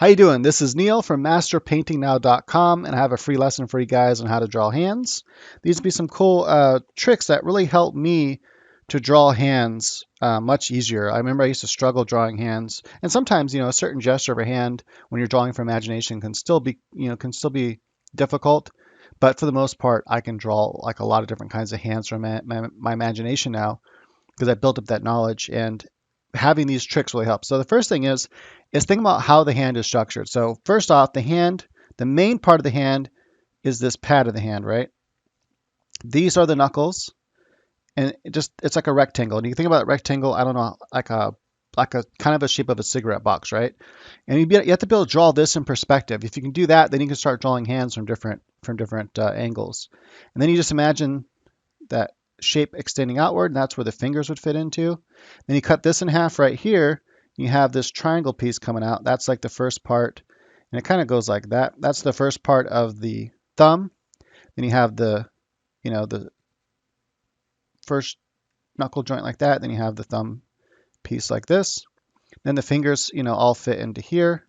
How you doing? This is Neil from masterpaintingnow.com, and I have a free lesson for you guys on how to draw hands. These would be some cool tricks that really help me to draw hands much easier. I remember I used to struggle drawing hands, and sometimes a certain gesture of a hand when you're drawing from imagination can still be difficult. But for the most part, I can draw like a lot of different kinds of hands from my imagination now because I built up that knowledge, and having these tricks really helps. So the first thing is think about how the hand is structured. So first off, the main part of the hand is this pad of the hand, right? These are the knuckles, and it's like a rectangle. And you think about a rectangle, I don't know, like a kind of a shape of a cigarette box, right? And you have to be able to draw this in perspective. If you can do that, then you can start drawing hands from different angles. And then you just imagine that shape extending outward, and that's where the fingers would fit into. Then you cut this in half right here. You have this triangle piece coming out. That's like the first part, and it kind of goes like that. That's the first part of the thumb. Then you have the first knuckle joint like that. Then you have the thumb piece like this. Then the fingers, all fit into here.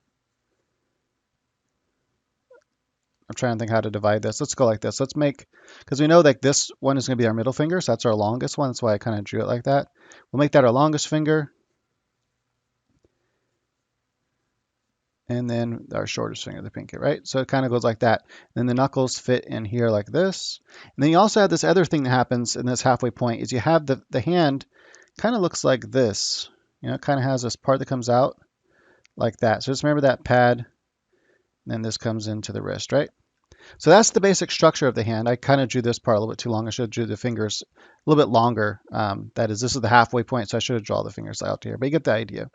I'm trying to think how to divide this. Let's go like this. Because we know that this one is going to be our middle finger, so that's our longest one. That's why I kind of drew it like that. We'll make that our longest finger. And then our shortest finger, the pinky, right? So it kind of goes like that. Then the knuckles fit in here like this. And then you also have this other thing that happens in this halfway point is you have the hand kind of looks like this. It kind of has this part that comes out like that. So just remember that pad. And then this comes into the wrist, right? So that's the basic structure of the hand. I kind of drew this part a little bit too long. I should have drew the fingers a little bit longer. This is the halfway point, so I should have drawn the fingers out here. But you get the idea.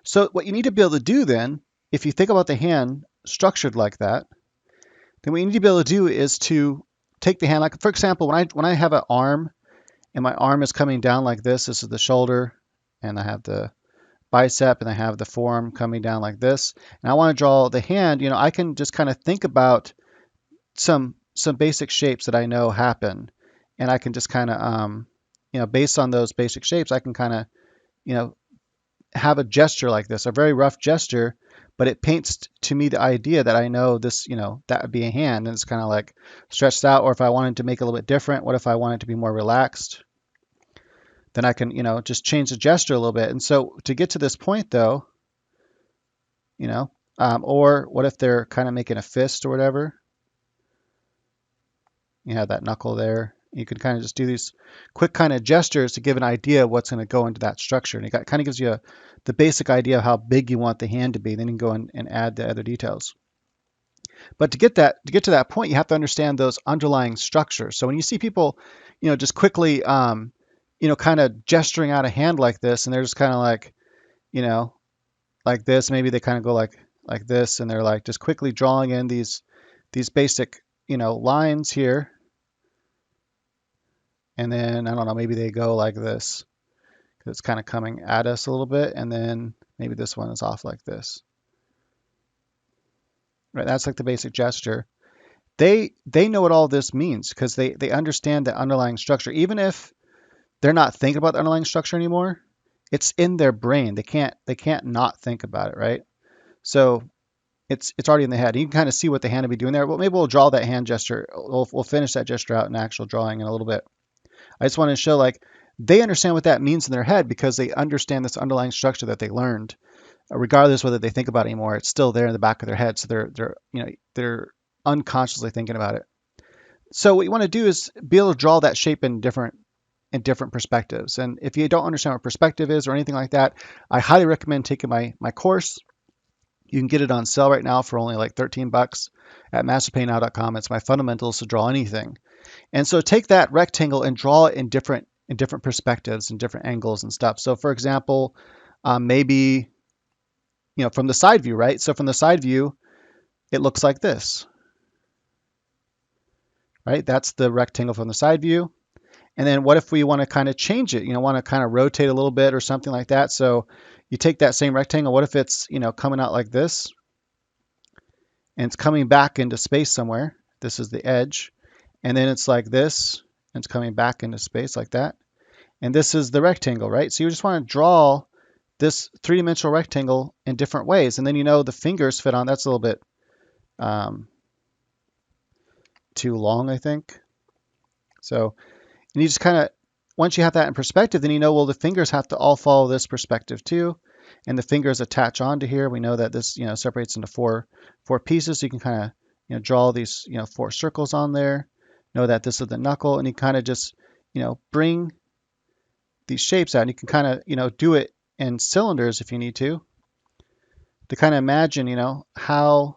So what you need to be able to do then, if you think about the hand structured like that, then what you need to be able to do is to take the hand, like for example, when I have an arm and my arm is coming down like this is the shoulder, and I have the bicep, and I have the forearm coming down like this, and I want to draw the hand, I can just kind of think about some basic shapes that I know happen, and I can just kind of, based on those basic shapes, I can kind of, have a gesture like this, a very rough gesture, but it paints to me the idea that I know this, that would be a hand, and it's kind of like stretched out. Or if I wanted to make it a little bit different, what if I wanted to be more relaxed? Then I can, just change the gesture a little bit. And so to get to this point though, or what if they're kind of making a fist or whatever? You have that knuckle there. You can kind of just do these quick kind of gestures to give an idea of what's going to go into that structure. And it kind of gives you the basic idea of how big you want the hand to be. Then you can go in and add the other details. But to get to that point, you have to understand those underlying structures. So when you see people, just quickly, kind of gesturing out a hand like this, and they're just kind of like, like this. Maybe they kind of go like this, and they're like just quickly drawing in these basic, lines here. And then, I don't know, maybe they go like this because it's kind of coming at us a little bit. And then maybe this one is off like this. Right, that's like the basic gesture. They know what all this means because they understand the underlying structure. Even if they're not thinking about the underlying structure anymore, it's in their brain. They can't not think about it, right? So it's already in the head. You can kind of see what the hand will be doing there. Well, maybe we'll draw that hand gesture. We'll finish that gesture out in actual drawing in a little bit. I just want to show like they understand what that means in their head because they understand this underlying structure that they learned, regardless whether they think about it anymore. It's still there in the back of their head, so they're unconsciously thinking about it. So what you want to do is be able to draw that shape in different perspectives. And if you don't understand what perspective is or anything like that, I highly recommend taking my course. You can get it on sale right now for only like $13 at masterpaintnow.com. It's my fundamentals to draw anything. And so take that rectangle and draw it in different perspectives and different angles and stuff. So for example, maybe, from the side view, right? So from the side view, it looks like this, right? That's the rectangle from the side view. And then what if we want to kind of change it, want to kind of rotate a little bit or something like that. So you take that same rectangle. What if it's, coming out like this and it's coming back into space somewhere? This is the edge. And then it's like this, and it's coming back into space like that. And this is the rectangle, right? So you just want to draw this three-dimensional rectangle in different ways. And then you know the fingers fit on. That's a little bit too long, I think. So, and you just kind of, once you have that in perspective, then you know, well, the fingers have to all follow this perspective too. And the fingers attach onto here. We know that this, separates into four pieces. So you can kind of, draw these, 4 circles on there. Know that this is the knuckle, and you kind of just, bring these shapes out. And you can kind of, do it in cylinders if you need to kind of imagine, how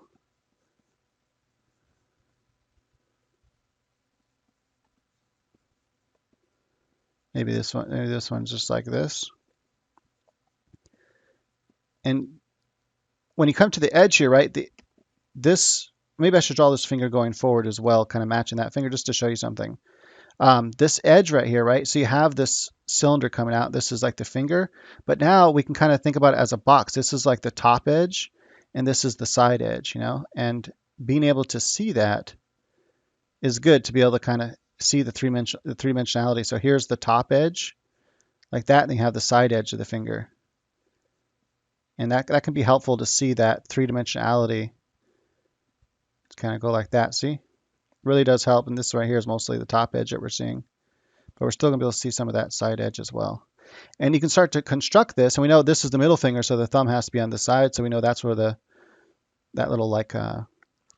maybe this one's just like this. And when you come to the edge here, right, this, maybe I should draw this finger going forward as well, kind of matching that finger just to show you something. This edge right here, right, so you have this cylinder coming out. This is like the finger, but now we can kind of think about it as a box. This is like the top edge, and this is the side edge, and being able to see that is good to be able to kind of see the three-dimensionality. So here's the top edge, like that, and you have the side edge of the finger. And that can be helpful to see that three-dimensionality. Let's kind of go like that, see? Really does help, and this right here is mostly the top edge that we're seeing. But we're still going to be able to see some of that side edge as well. And you can start to construct this, and we know this is the middle finger, so the thumb has to be on the side, so we know that's where that little like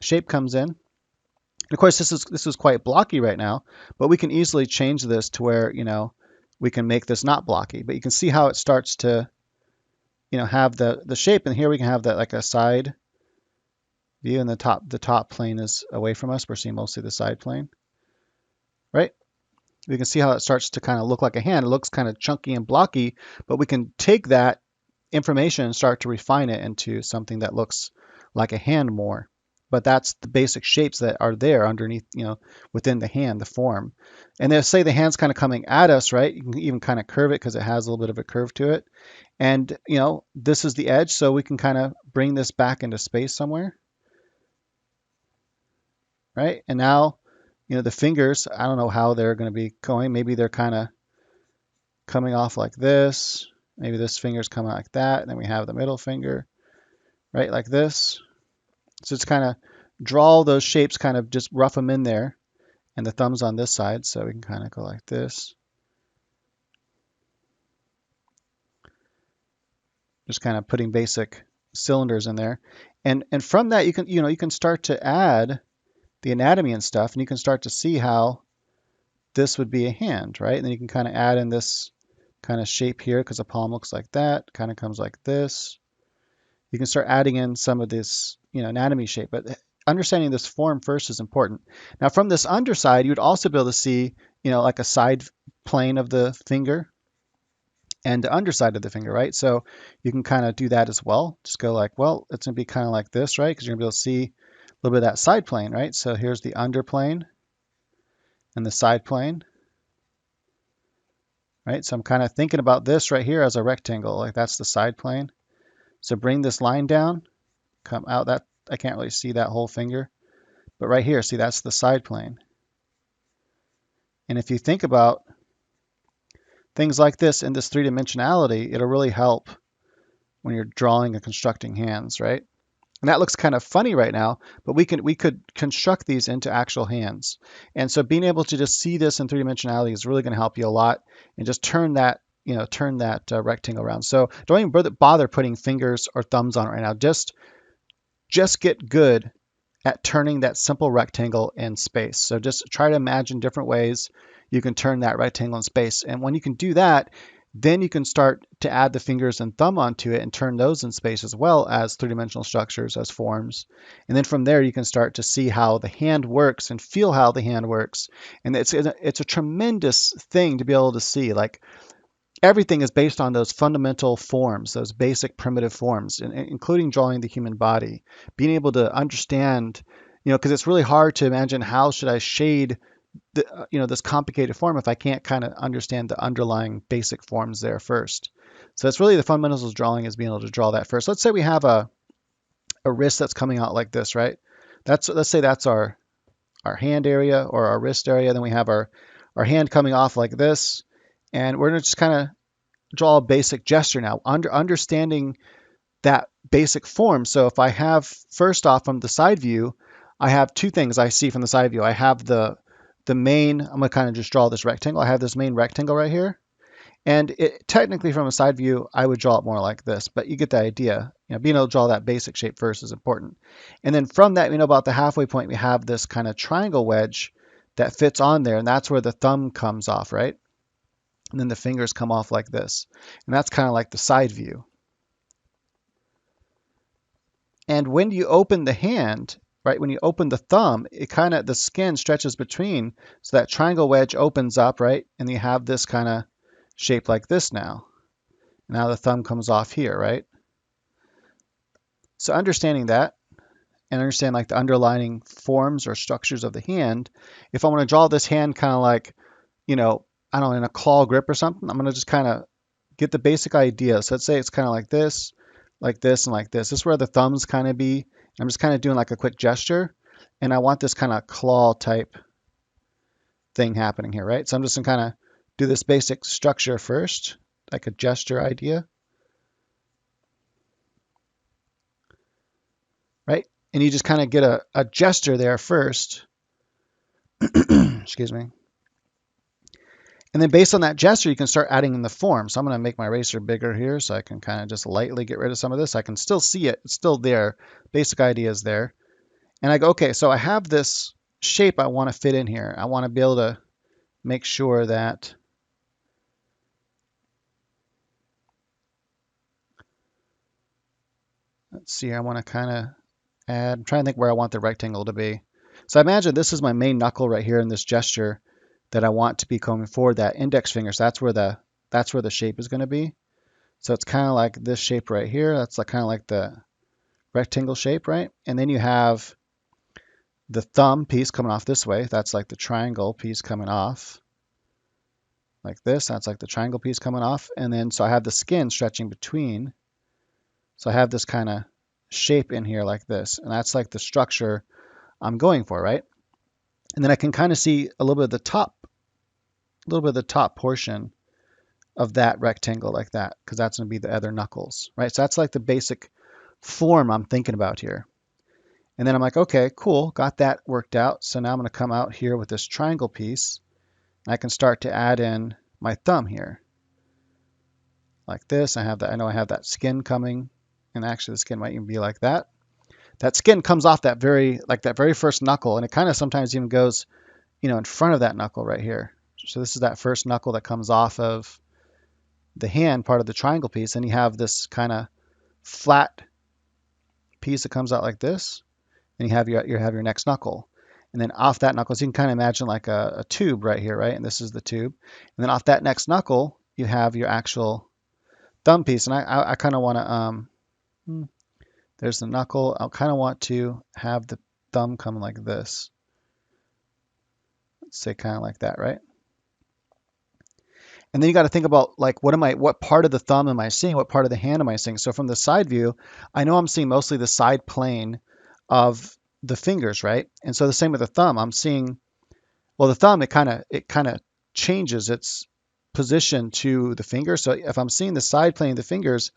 shape comes in. And of course, this is quite blocky right now, but we can easily change this to where, we can make this not blocky. But you can see how it starts to, have the shape, and here we can have that like a side view, and the top plane is away from us. We're seeing mostly the side plane, right? We can see how it starts to kind of look like a hand. It looks kind of chunky and blocky, but we can take that information and start to refine it into something that looks like a hand more. But that's the basic shapes that are there underneath, within the hand, the form. And they say the hand's kind of coming at us, right? You can even kind of curve it because it has a little bit of a curve to it. And, this is the edge, so we can kind of bring this back into space somewhere, right? And now, the fingers, I don't know how they're going to be going. Maybe they're kind of coming off like this. Maybe this finger's coming like that. And then we have the middle finger, right, like this. So it's kind of draw those shapes, kind of just rough them in there. And the thumb's on this side, so we can kind of go like this. Just kind of putting basic cylinders in there. And from that, you can start to add the anatomy and stuff, and you can start to see how this would be a hand, right? And then you can kind of add in this kind of shape here because the palm looks like that, kind of comes like this. You can start adding in some of this, anatomy shape, but understanding this form first is important. Now from this underside, you would also be able to see, like a side plane of the finger and the underside of the finger, right? So you can kind of do that as well. Just go like, well, it's gonna be kind of like this, right? Because you're gonna be able to see a little bit of that side plane, right? So here's the under plane and the side plane, right? So I'm kind of thinking about this right here as a rectangle, like that's the side plane. So bring this line down, come out. That I can't really see that whole finger, but right here, see, that's the side plane. And if you think about things like this in this three-dimensionality, it'll really help when you're drawing and constructing hands, right? And that looks kind of funny right now, but we could construct these into actual hands. And so being able to just see this in three-dimensionality is really going to help you a lot, and just turn that rectangle around. So don't even bother putting fingers or thumbs on it right now. Just get good at turning that simple rectangle in space. So just try to imagine different ways you can turn that rectangle in space. And when you can do that, then you can start to add the fingers and thumb onto it and turn those in space as well as three-dimensional structures, as forms. And then from there, you can start to see how the hand works and feel how the hand works. And it's a tremendous thing to be able to see. Like, everything is based on those fundamental forms, those basic primitive forms, including drawing the human body. Being able to understand, because it's really hard to imagine how should I shade this complicated form if I can't kind of understand the underlying basic forms there first. So that's really the fundamentals of drawing, is being able to draw that first. Let's say we have a wrist that's coming out like this, right? Let's say that's our hand area or our wrist area. Then we have our hand coming off like this. And we're going to just kind of draw a basic gesture now, understanding that basic form. So if I have, first off, from the side view, I have two things I see from the side view. I have the main, I'm gonna kind of just draw this rectangle. I have this main rectangle right here. And technically from a side view, I would draw it more like this, but you get the idea. Being able to draw that basic shape first is important. And then from that, about the halfway point, we have this kind of triangle wedge that fits on there, and that's where the thumb comes off, right? And then the fingers come off like this. And that's kind of like the side view. And when you open the hand, right, when you open the thumb, it kind of, the skin stretches between, so that triangle wedge opens up, right? And you have this kind of shape like this now. Now the thumb comes off here, right? So understanding that, and understand like the underlying forms or structures of the hand, if I want to draw this hand kind of like, I don't know, in a claw grip or something, I'm going to just kind of get the basic idea. So let's say it's kind of like this, and like this. This is where the thumbs kind of be. I'm just kind of doing like a quick gesture, and I want this kind of claw type thing happening here, right? So I'm just going to kind of do this basic structure first, like a gesture idea, right? And you just kind of get a gesture there first. Excuse me. And then based on that gesture, you can start adding in the form. So I'm going to make my eraser bigger here so I can kind of just lightly get rid of some of this. I can still see it. It's still there. Basic idea is there. And I go, okay, so I have this shape I want to fit in here. I want to be able to make sure that let's see here. I want to kind of add, I'm trying to think where I want the rectangle to be. So I imagine this is my main knuckle right here in this gesture that I want to be coming forward, that index finger. So that's where the shape is going to be. So it's kind of like this shape right here. That's like kind of like the rectangle shape, right? And then you have the thumb piece coming off this way. That's like the triangle piece coming off like this. That's like the triangle piece coming off. And then so I have the skin stretching between. So I have this kind of shape in here like this. And that's like the structure I'm going for, right? And then I can kind of see a little bit of the top portion of that rectangle like that, because that's going to be the other knuckles, right? So that's like the basic form I'm thinking about here. And then I'm like, okay, cool, got that worked out. So now I'm going to come out here with this triangle piece. And I can start to add in my thumb here like this. I know I have that skin coming, and actually the skin might even be like that. That skin comes off that very first knuckle, and it kind of sometimes even goes, in front of that knuckle right here. So this is that first knuckle that comes off of the hand, part of the triangle piece, and you have this kind of flat piece that comes out like this, and you have your next knuckle. And then off that knuckle, so you can kind of imagine like a tube right here, right? And this is the tube. And then off that next knuckle, you have your actual thumb piece. And I kind of want to, there's the knuckle. I kind of want to have the thumb come like this. Let's say kind of like that, right? And then you got to think about like, what part of the thumb am I seeing? What part of the hand am I seeing? So from the side view, I know I'm seeing mostly the side plane of the fingers, right? And so the same with the thumb. I'm seeing, well, the thumb, it kind of changes its position to the finger. So if I'm seeing the side plane of the fingers,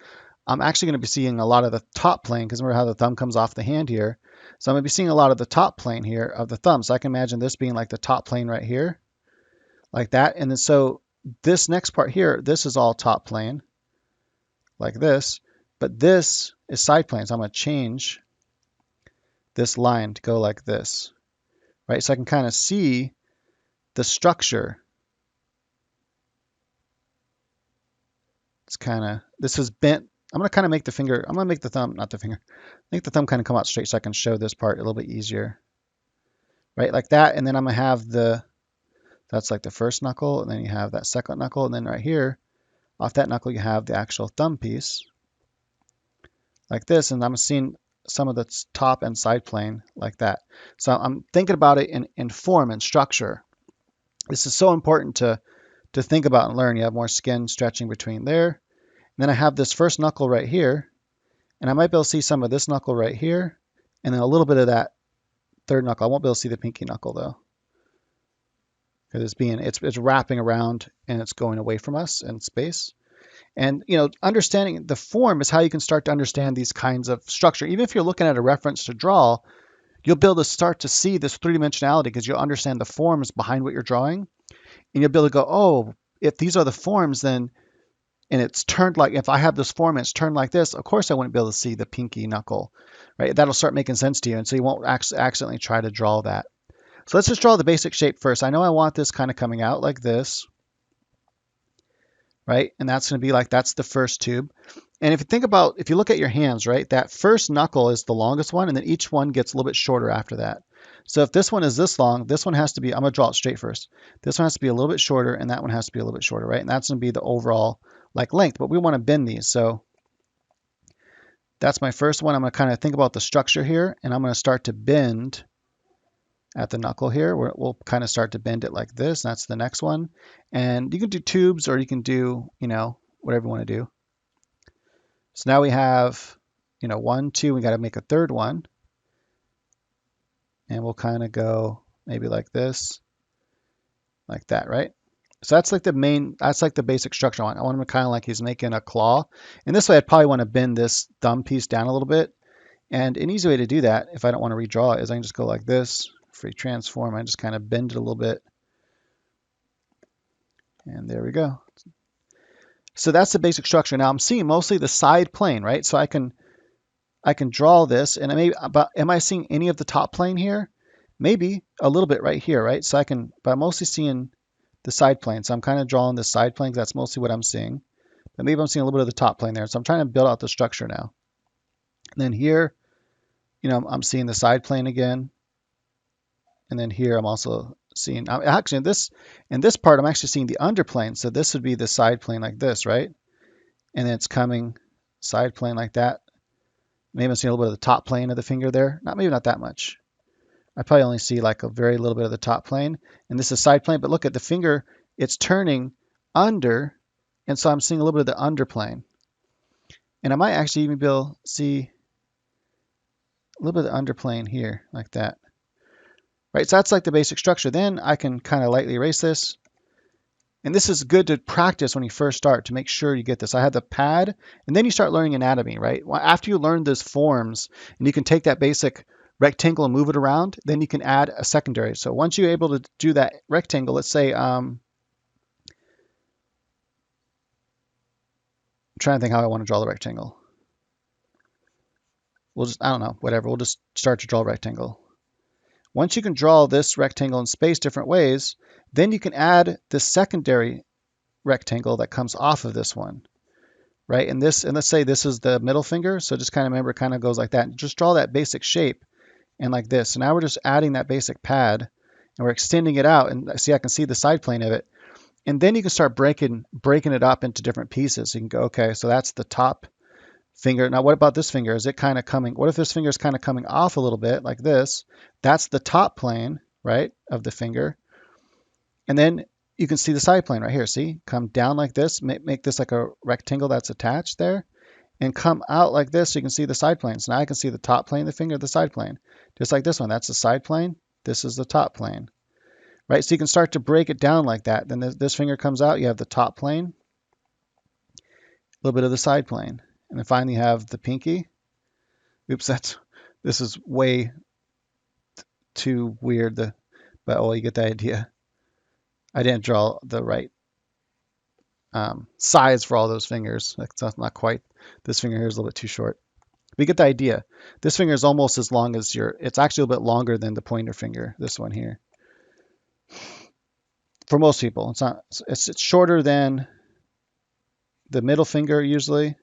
I'm actually going to be seeing a lot of the top plane, because remember how the thumb comes off the hand here. So I'm going to be seeing a lot of the top plane here of the thumb. So I can imagine this being like the top plane right here, like that. And then so this next part here, this is all top plane, like this. But this is side plane. So I'm going to change this line to go like this, right? So I can kind of see the structure. It's kind of, this is bent. I'm going to kind of make the finger, I'm going to make the thumb, not the finger, make the thumb kind of come out straight so I can show this part a little bit easier, right? Like that. And then I'm going to have that's like the first knuckle, and then you have that second knuckle, and then right here, off that knuckle, you have the actual thumb piece, like this, and I'm seeing some of the top and side plane like that. So I'm thinking about it in form and structure. This is so important to think about and learn. You have more skin stretching between there. And then I have this first knuckle right here, and I might be able to see some of this knuckle right here, and then a little bit of that third knuckle. I won't be able to see the pinky knuckle though, because it's wrapping around and it's going away from us in space. And understanding the form is how you can start to understand these kinds of structure. Even if you're looking at a reference to draw, you'll be able to start to see this three-dimensionality because you'll understand the forms behind what you're drawing. And you'll be able to go, oh, if these are the forms, then, and it's turned like, if I have this form and it's turned like this, of course I wouldn't be able to see the pinky knuckle, right? That'll start making sense to you. And so you won't accidentally try to draw that. So let's just draw the basic shape first. I know I want this kind of coming out like this, right? And that's going to be like, that's the first tube. And if you think about, if you look at your hands, right, that first knuckle is the longest one, and then each one gets a little bit shorter after that. So if this one is this long, this one has to be, I'm going to draw it straight first. This one has to be a little bit shorter, and that one has to be a little bit shorter, right? And that's going to be the overall like length, but we want to bend these. So that's my first one. I'm going to kind of think about the structure here, and I'm going to start to bend at the knuckle here. We'll kind of start to bend it like this. That's the next one. And you can do tubes, or you can do, whatever you want to do. So now we have, 1, 2, we got to make a third one. And we'll kind of go maybe like this, like that, right? So that's like the basic structure. I want him to kind of like he's making a claw. And this way I'd probably want to bend this thumb piece down a little bit. And an easy way to do that, if I don't want to redraw it, is I can just go like this, free transform. I just kind of bend it a little bit. And there we go. So that's the basic structure. Now I'm seeing mostly the side plane, right? So I can draw this, and am I seeing any of the top plane here? Maybe a little bit right here, right? So but I'm mostly seeing the side plane. So I'm kind of drawing the side plane because that's mostly what I'm seeing. But maybe I'm seeing a little bit of the top plane there. So I'm trying to build out the structure now. And then here, I'm seeing the side plane again. And then here I'm also seeing, actually in this part, I'm actually seeing the underplane. So this would be the side plane like this, right? And then it's coming side plane like that. Maybe I'm seeing a little bit of the top plane of the finger there. Maybe not that much. I probably only see like a very little bit of the top plane. And this is side plane, but look at the finger, it's turning under. And so I'm seeing a little bit of the underplane. And I might actually even be able to see a little bit of the underplane here, like that. Right, so that's like the basic structure. Then I can kind of lightly erase this. And this is good to practice when you first start to make sure you get this. I had the pad, and then you start learning anatomy, right? Well, after you learn those forms, and you can take that basic rectangle and move it around, then you can add a secondary. So once you're able to do that rectangle, let's say, I'm trying to think how I want to draw the rectangle. I don't know, whatever. We'll just start to draw a rectangle. Once you can draw this rectangle in space different ways, then you can add this secondary rectangle that comes off of this one, right? And let's say this is the middle finger. So just kind of remember, it kind of goes like that. Just draw that basic shape and like this. So now we're just adding that basic pad and we're extending it out. And see, I can see the side plane of it. And then you can start breaking it up into different pieces. So you can go, okay, so that's the top finger. Now, what about this finger? Is it kind of coming? What if this finger is kind of coming off a little bit like this? That's the top plane, right, of the finger. And then you can see the side plane right here. See, come down like this, make this like a rectangle that's attached there, and come out like this so you can see the side plane. So now I can see the top plane of the finger, the side plane. Just like this one, that's the side plane. This is the top plane, right? So you can start to break it down like that. Then this finger comes out, you have the top plane, a little bit of the side plane. And then finally you have the pinky. Oops, this is way too weird. But oh, you get the idea. I didn't draw the right size for all those fingers. That's not quite. This finger here is a little bit too short. But you get the idea. This finger is almost as long as it's actually a little bit longer than the pointer finger, this one here. For most people, it's shorter than the middle finger usually,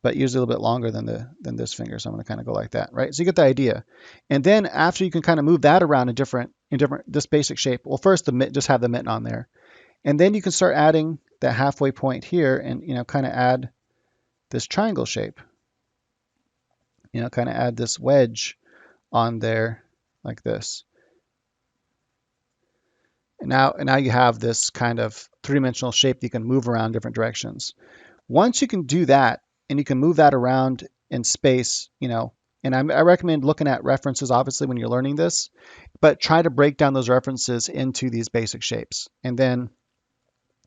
but usually a little bit longer than this finger. So I'm going to kind of go like that, right? So you get the idea. And then after you can kind of move that around in this basic shape. Well, first just have the mitten on there. And then you can start adding that halfway point here and, kind of add this triangle shape. Kind of add this wedge on there like this. And now you have this kind of three-dimensional shape that you can move around different directions. Once you can do that, and you can move that around in space, and I recommend looking at references, obviously, when you're learning this, but try to break down those references into these basic shapes. And then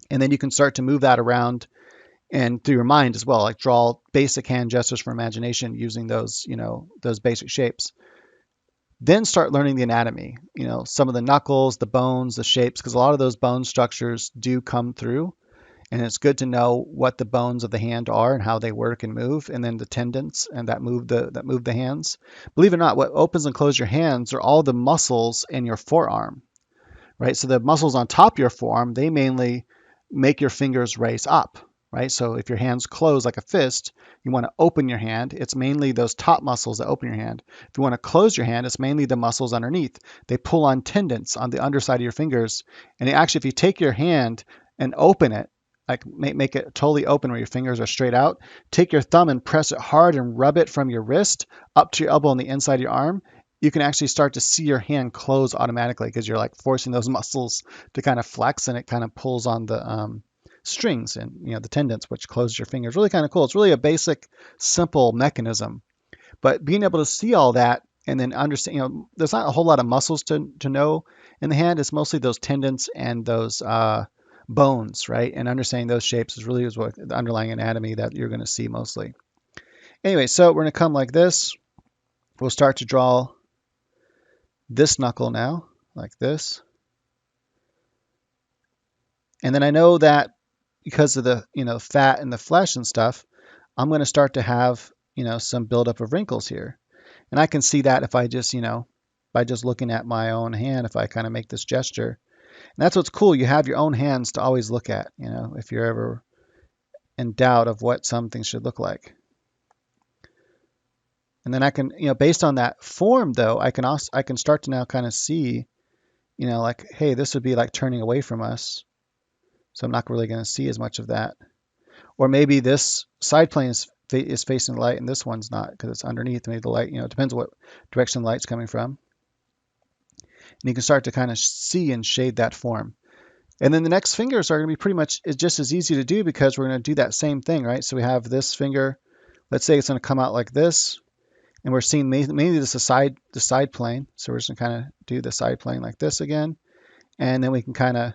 you can start to move that around and through your mind as well, like draw basic hand gestures for imagination using those, those basic shapes. Then start learning the anatomy, some of the knuckles, the bones, the shapes, because a lot of those bone structures do come through. And it's good to know what the bones of the hand are and how they work and move, and then the tendons and that move the hands. Believe it or not, what opens and closes your hands are all the muscles in your forearm, right? So the muscles on top of your forearm, they mainly make your fingers raise up, right? So if your hand's closed like a fist, you want to open your hand. It's mainly those top muscles that open your hand. If you want to close your hand, it's mainly the muscles underneath. They pull on tendons on the underside of your fingers. And actually, if you take your hand and open it, like make it totally open where your fingers are straight out, take your thumb and press it hard and rub it from your wrist up to your elbow on the inside of your arm, you can actually start to see your hand close automatically because you're like forcing those muscles to kind of flex, and it kind of pulls on the strings and the tendons, which close your fingers. Really kind of cool. It's really a basic, simple mechanism, but being able to see all that and then understand, there's not a whole lot of muscles to know in the hand. It's mostly those tendons and those bones, right? And understanding those shapes is what the underlying anatomy that you're going to see mostly. Anyway, so we're going to come like this. We'll start to draw this knuckle now, like this. And then I know that because of the, fat and the flesh and stuff, I'm going to start to have, some buildup of wrinkles here. And I can see that if I just, by just looking at my own hand, if I kind of make this gesture. And that's what's cool. You have your own hands to always look at, if you're ever in doubt of what something should look like. And then I can, based on that form though, I can start to now kind of see, like, hey, this would be like turning away from us. So I'm not really going to see as much of that. Or maybe this side plane is facing the light and this one's not because it's underneath. Maybe the light, it depends what direction the light's coming from. And you can start to kind of see and shade that form. And then the next fingers are going to be pretty much just as easy to do because we're going to do that same thing, right? So we have this finger, let's say it's going to come out like this, and we're seeing mainly this the side plane. So we're just going to kind of do the side plane like this again. And then we can kind of,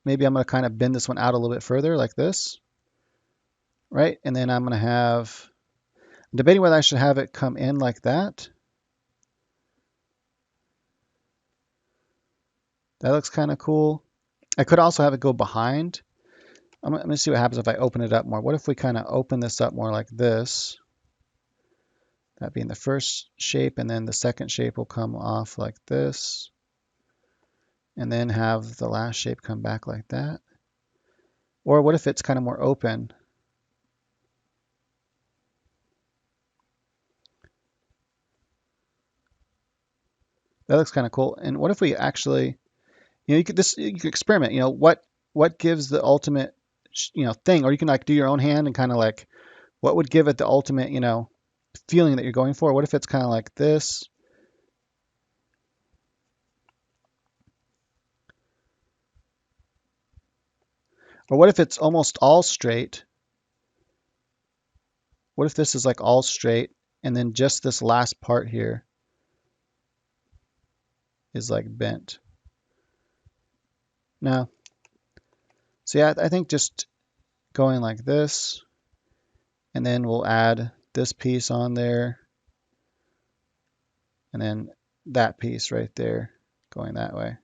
maybe I'm going to kind of bend this one out a little bit further like this, right? And then I'm going to I'm debating whether I should have it come in like that. That looks kind of cool. I could also have it go behind. I'm going to see what happens if I open it up more. What if we kind of open this up more like this? That being the first shape, and then the second shape will come off like this. And then have the last shape come back like that. Or what if it's kind of more open? That looks kind of cool. And what if we actually, you could experiment. What gives the ultimate, thing? Or you can like do your own hand and kind of like, what would give it the ultimate, feeling that you're going for? What if it's kind of like this? Or what if it's almost all straight? What if this is like all straight and then just this last part here is like bent? No. So yeah, I think just going like this, and then we'll add this piece on there, and then that piece right there going that way.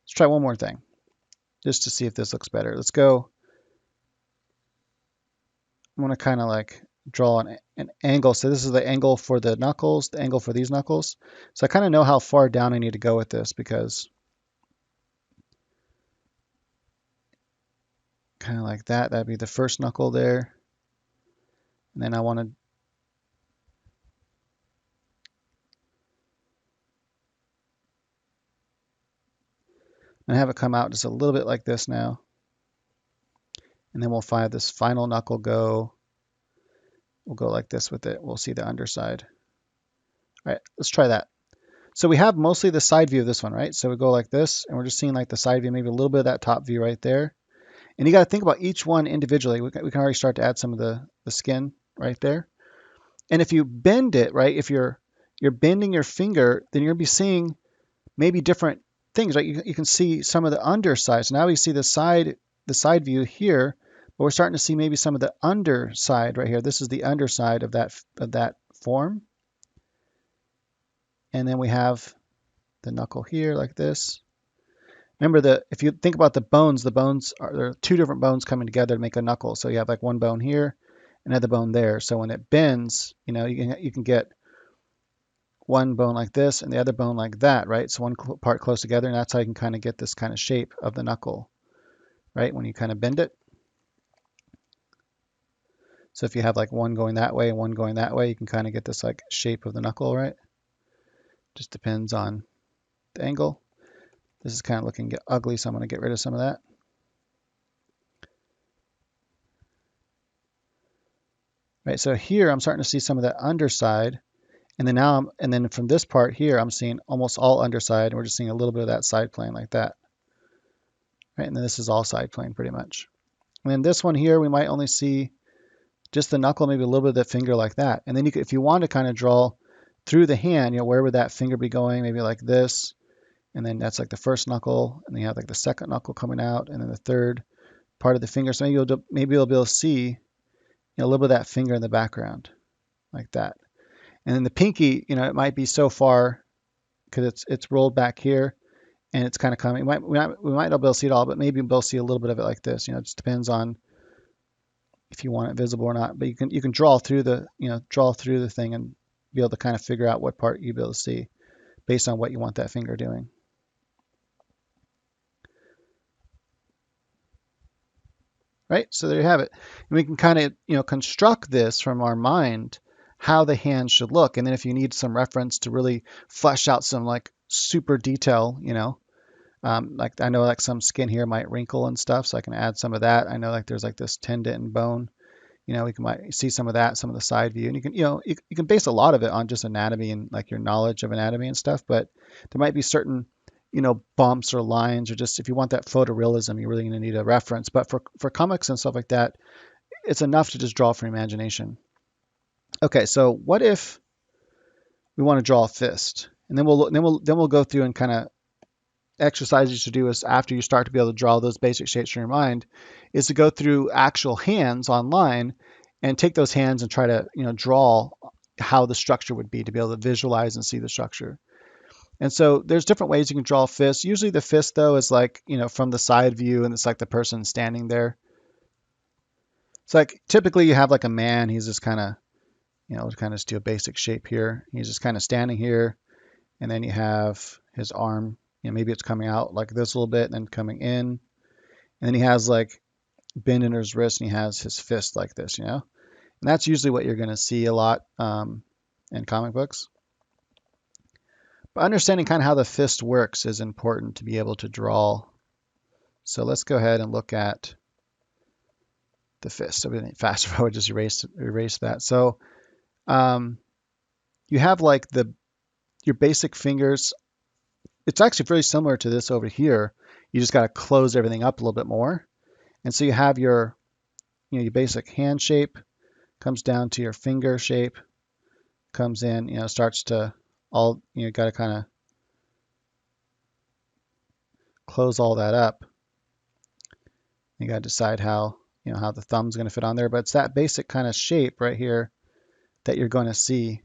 Let's try one more thing just to see if this looks better. Let's go. I'm going to kind of like draw an angle. So this is the angle for the knuckles, the angle for these knuckles. So I kind of know how far down I need to go with this because kind of like that. That'd be the first knuckle there. And then I want to have it come out just a little bit like this now. And then we'll find this final knuckle go. We'll go like this with it. We'll see the underside. All right, let's try that. So we have mostly the side view of this one, right? So we go like this, and we're just seeing like the side view, maybe a little bit of that top view right there. And you got to think about each one individually. We can already start to add some of the skin right there. And if you bend it, right, if you're bending your finger, then you're going to be seeing maybe different things, right? You can see some of the underside. So now we see the side view here, but we're starting to see maybe some of the underside right here. This is the underside of that form. And then we have the knuckle here like this. Remember if you think about the bones are, there are two different bones coming together to make a knuckle. So you have like one bone here, another bone there. So when it bends, you can get one bone like this and the other bone like that, right? So one part close together, and that's how you can kind of get this kind of shape of the knuckle, right? When you kind of bend it. So if you have like one going that way and one going that way, you can kind of get this like shape of the knuckle, right? Just depends on the angle. This is kind of looking ugly, so I'm going to get rid of some of that. Right, so here I'm starting to see some of that underside, and then from this part here, I'm seeing almost all underside, and we're just seeing a little bit of that side plane like that. Right, and then this is all side plane pretty much. And then this one here, we might only see just the knuckle, maybe a little bit of the finger like that. And then if you want to kind of draw through the hand, where would that finger be going? Maybe like this, and then that's like the first knuckle, and then you have like the second knuckle coming out, and then the third part of the finger. So maybe you'll be able to see a little bit of that finger in the background, like that. And then the pinky, it might be so far because it's rolled back here, and it's kind of coming. We might not be able to see it all, but maybe we'll be able to see a little bit of it like this. It just depends on if you want it visible or not. But you can draw through the thing and be able to kind of figure out what part you'll be able to see based on what you want that finger doing. Right, so there you have it. And we can kind of construct this from our mind how the hand should look. And then if you need some reference to really flesh out some like super detail, like I know like some skin here might wrinkle and stuff, so I can add some of that. I know like there's like this tendon and bone, might see some of that, some of the side view, and you can you can base a lot of it on just anatomy and like your knowledge of anatomy and stuff. But there might be certain bumps or lines, or just if you want that photorealism, you're really going to need a reference. But for comics and stuff like that, it's enough to just draw from imagination. Okay, so what if we want to draw a fist, and then we'll go through and kind of exercises to do is after you start to be able to draw those basic shapes from your mind, is to go through actual hands online and take those hands and try to draw how the structure would be to be able to visualize and see the structure. And so there's different ways you can draw a fist. Usually the fist though is like, from the side view, and it's like the person standing there. It's like typically you have like a man, he's just kind of, kind of just do a basic shape here. He's just kind of standing here, and then you have his arm, maybe it's coming out like this a little bit and then coming in. And then he has like bend in his wrist, and he has his fist like this, And that's usually what you're going to see a lot in comic books. But understanding kind of how the fist works is important to be able to draw. So let's go ahead and look at the fist. So fast forward, just erase that. So you have like your basic fingers. It's actually very similar to this over here. You just got to close everything up a little bit more. And so you have your basic hand shape, comes down to your finger shape, comes in, starts to all, got to kind of close all that up. You got to decide how the thumb's going to fit on there, but it's that basic kind of shape right here that you're going to see,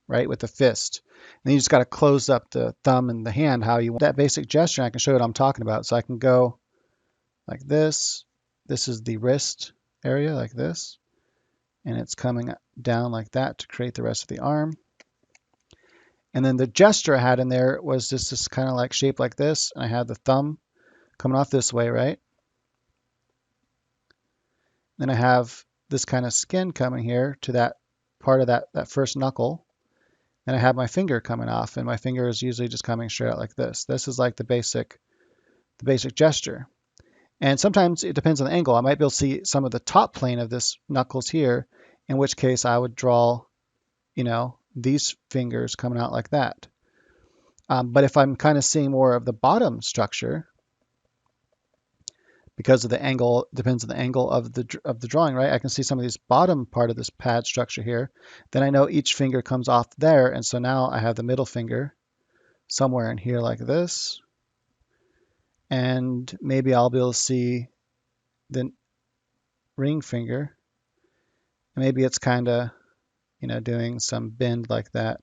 right, with the fist. And then you just got to close up the thumb and the hand how you want that basic gesture. I can show you what I'm talking about. So I can go like this. This is the wrist area like this, and it's coming down like that to create the rest of the arm. And then the gesture I had in there was just this kind of like shape like this, and I had the thumb coming off this way, right? Then I have this kind of skin coming here to that part of that first knuckle. And I have my finger coming off, and my finger is usually just coming straight out like this. This is like the basic gesture. And sometimes it depends on the angle. I might be able to see some of the top plane of this knuckles here, in which case I would draw, these fingers coming out like that. But if I'm kind of seeing more of the bottom structure, because of the angle, depends on the angle of the drawing, right? I can see some of these bottom part of this pad structure here. Then I know each finger comes off there, and so now I have the middle finger. somewhere in here like this. And maybe I'll be able to see the ring finger. Maybe it's kind of, doing some bend like that.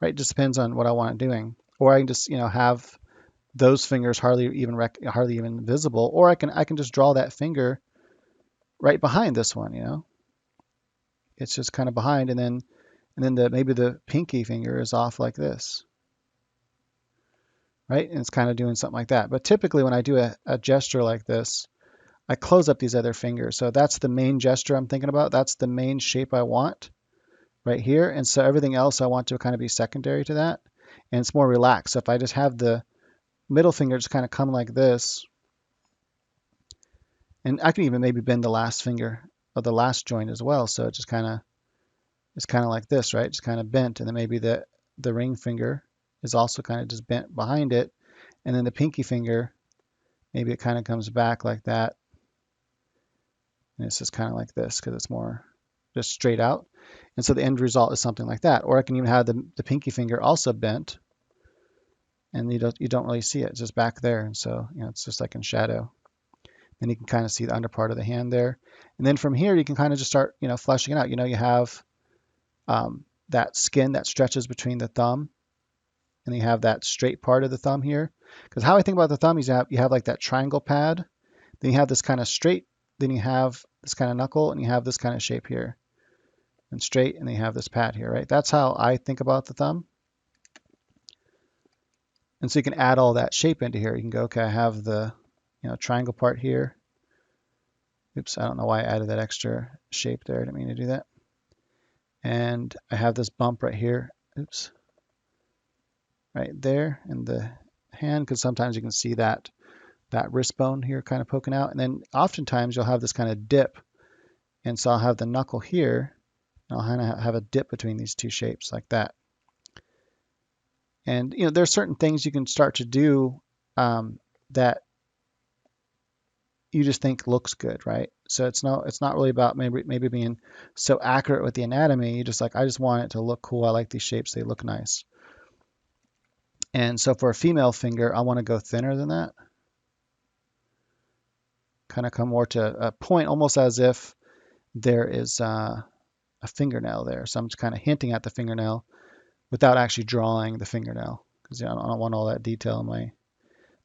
Right? It just depends on what I want it doing. Or I can just, have those fingers hardly even visible, or I can just draw that finger right behind this one. It's just kind of behind, and then maybe the pinky finger is off like this, right? And it's kind of doing something like that. But typically when I do a gesture like this, I close up these other fingers. So that's the main gesture I'm thinking about. That's the main shape I want right here. And so everything else I want to kind of be secondary to that. And it's more relaxed. So if I just have the middle finger just kind of come like this, and I can even maybe bend the last finger of the last joint as well. So it's kind of like this, right? Just kind of bent. And then maybe the ring finger is also kind of just bent behind it. And then the pinky finger, maybe it kind of comes back like that. And it's just kind of like this because it's more just straight out. And so the end result is something like that. Or I can even have the pinky finger also bent, and you don't really see it. It's just back there. And so, it's just like in shadow. Then you can kind of see the under part of the hand there. And then from here, you can kind of just start, fleshing it out. You have that skin that stretches between the thumb, and you have that straight part of the thumb here. Because how I think about the thumb is you have like that triangle pad, then you have this kind of straight, then you have this kind of knuckle, and you have this kind of shape here, and straight, and then you have this pad here, right? That's how I think about the thumb. And so you can add all that shape into here. You can go, okay, I have the triangle part here. Oops, I don't know why I added that extra shape there. I didn't mean to do that. And I have this bump right here. Oops. Right there in the hand, because sometimes you can see that wrist bone here kind of poking out. And then oftentimes you'll have this kind of dip. And so I'll have the knuckle here. And I'll kind of have a dip between these two shapes like that. And there's certain things you can start to do that you just think looks good, right? So it's not really about maybe being so accurate with the anatomy. You just I just want it to look cool. I like these shapes; they look nice. And so for a female finger, I want to go thinner than that. Kind of come more to a point, almost as if there is a fingernail there. So I'm just kind of hinting at the fingernail without actually drawing the fingernail, because I don't want all that detail in my.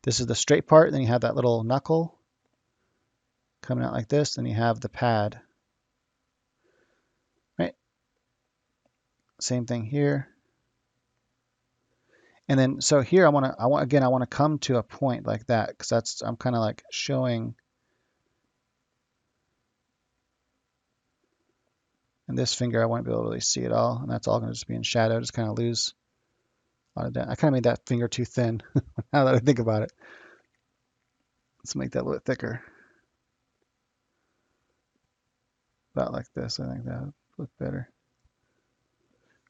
This is the straight part. Then you have that little knuckle coming out like this. Then you have the pad. Right. Same thing here. And then so here I want to come to a point like that, because I'm kind of like showing. And this finger, I won't be able to really see it all, and that's all going to just be in shadow. Just kind of lose a lot of that. I kind of made that finger too thin. Now that I think about it, let's make that a little bit thicker. About like this. I think that would look better.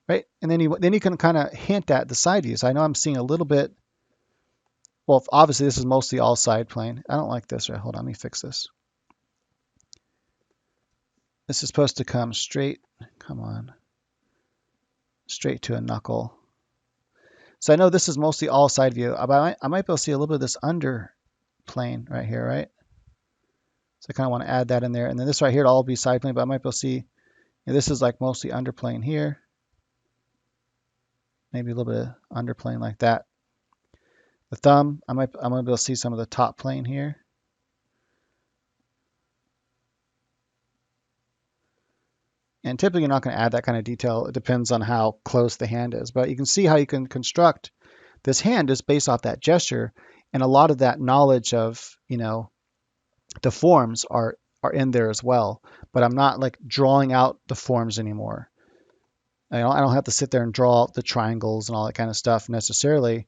Right, and then you can kind of hint at the side views. I know I'm seeing a little bit. Well, obviously this is mostly all side plane. I don't like this. Right, hold on, let me fix this. This is supposed to come straight. Come on. Straight to a knuckle. So I know this is mostly all side view. I might be able to see a little bit of this under plane right here, right? So I kind of want to add that in there. And then this right here will all be side plane, but I might be able to see this is like mostly under plane here. Maybe a little bit of under plane like that. The thumb, I'm going to be able to see some of the top plane here. And typically you're not going to add that kind of detail. It depends on how close the hand is. But you can see how you can construct this hand just based off that gesture. And a lot of that knowledge of, the forms are in there as well. But I'm not like drawing out the forms anymore. I don't have to sit there and draw out the triangles and all that kind of stuff necessarily.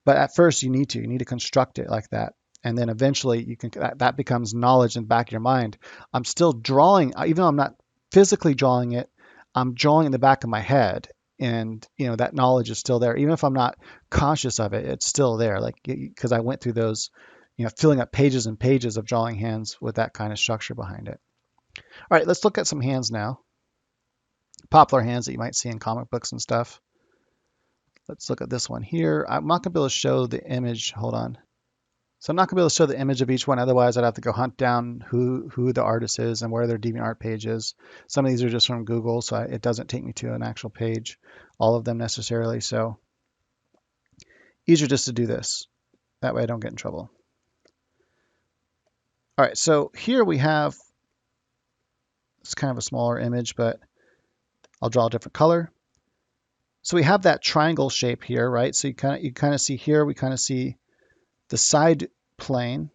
But at first you need to construct it like that. And then eventually that becomes knowledge in the back of your mind. I'm still drawing, even though I'm not physically drawing it, I'm drawing in the back of my head, and that knowledge is still there. Even if I'm not conscious of it, it's still there, like because I went through those, filling up pages and pages of drawing hands with that kind of structure behind it. All right, let's look at some hands now. Popular hands that you might see in comic books and stuff. Let's look at this one here. I'm not going to be able to show the image. Hold on. So I'm not going to be able to show the image of each one. Otherwise, I'd have to go hunt down who the artist is and where their DeviantArt page is. Some of these are just from Google, so it doesn't take me to an actual page, all of them necessarily. So easier just to do this. That way I don't get in trouble. All right, so here we have, it's kind of a smaller image, but I'll draw a different color. So we have that triangle shape here, right? So you kind of see here, we kind of see the side plane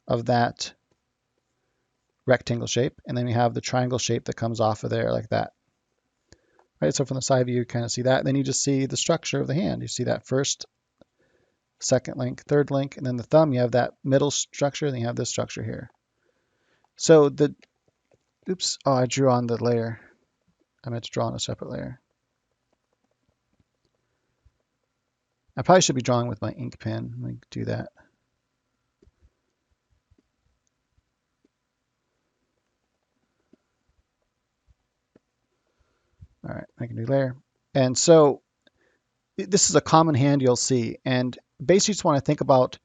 of that rectangle shape, and then we have the triangle shape that comes off of there like that. Right, so from the side view, you kind of see that. And then you just see the structure of the hand. You see that first, second link, third link, and then the thumb, you have that middle structure, and then you have this structure here. So the, oops, oh, I drew on the layer. I meant to draw on a separate layer. I probably should be drawing with my ink pen. Let me do that. All right, make a new layer. And so this is a common hand you'll see. And basically just want to think about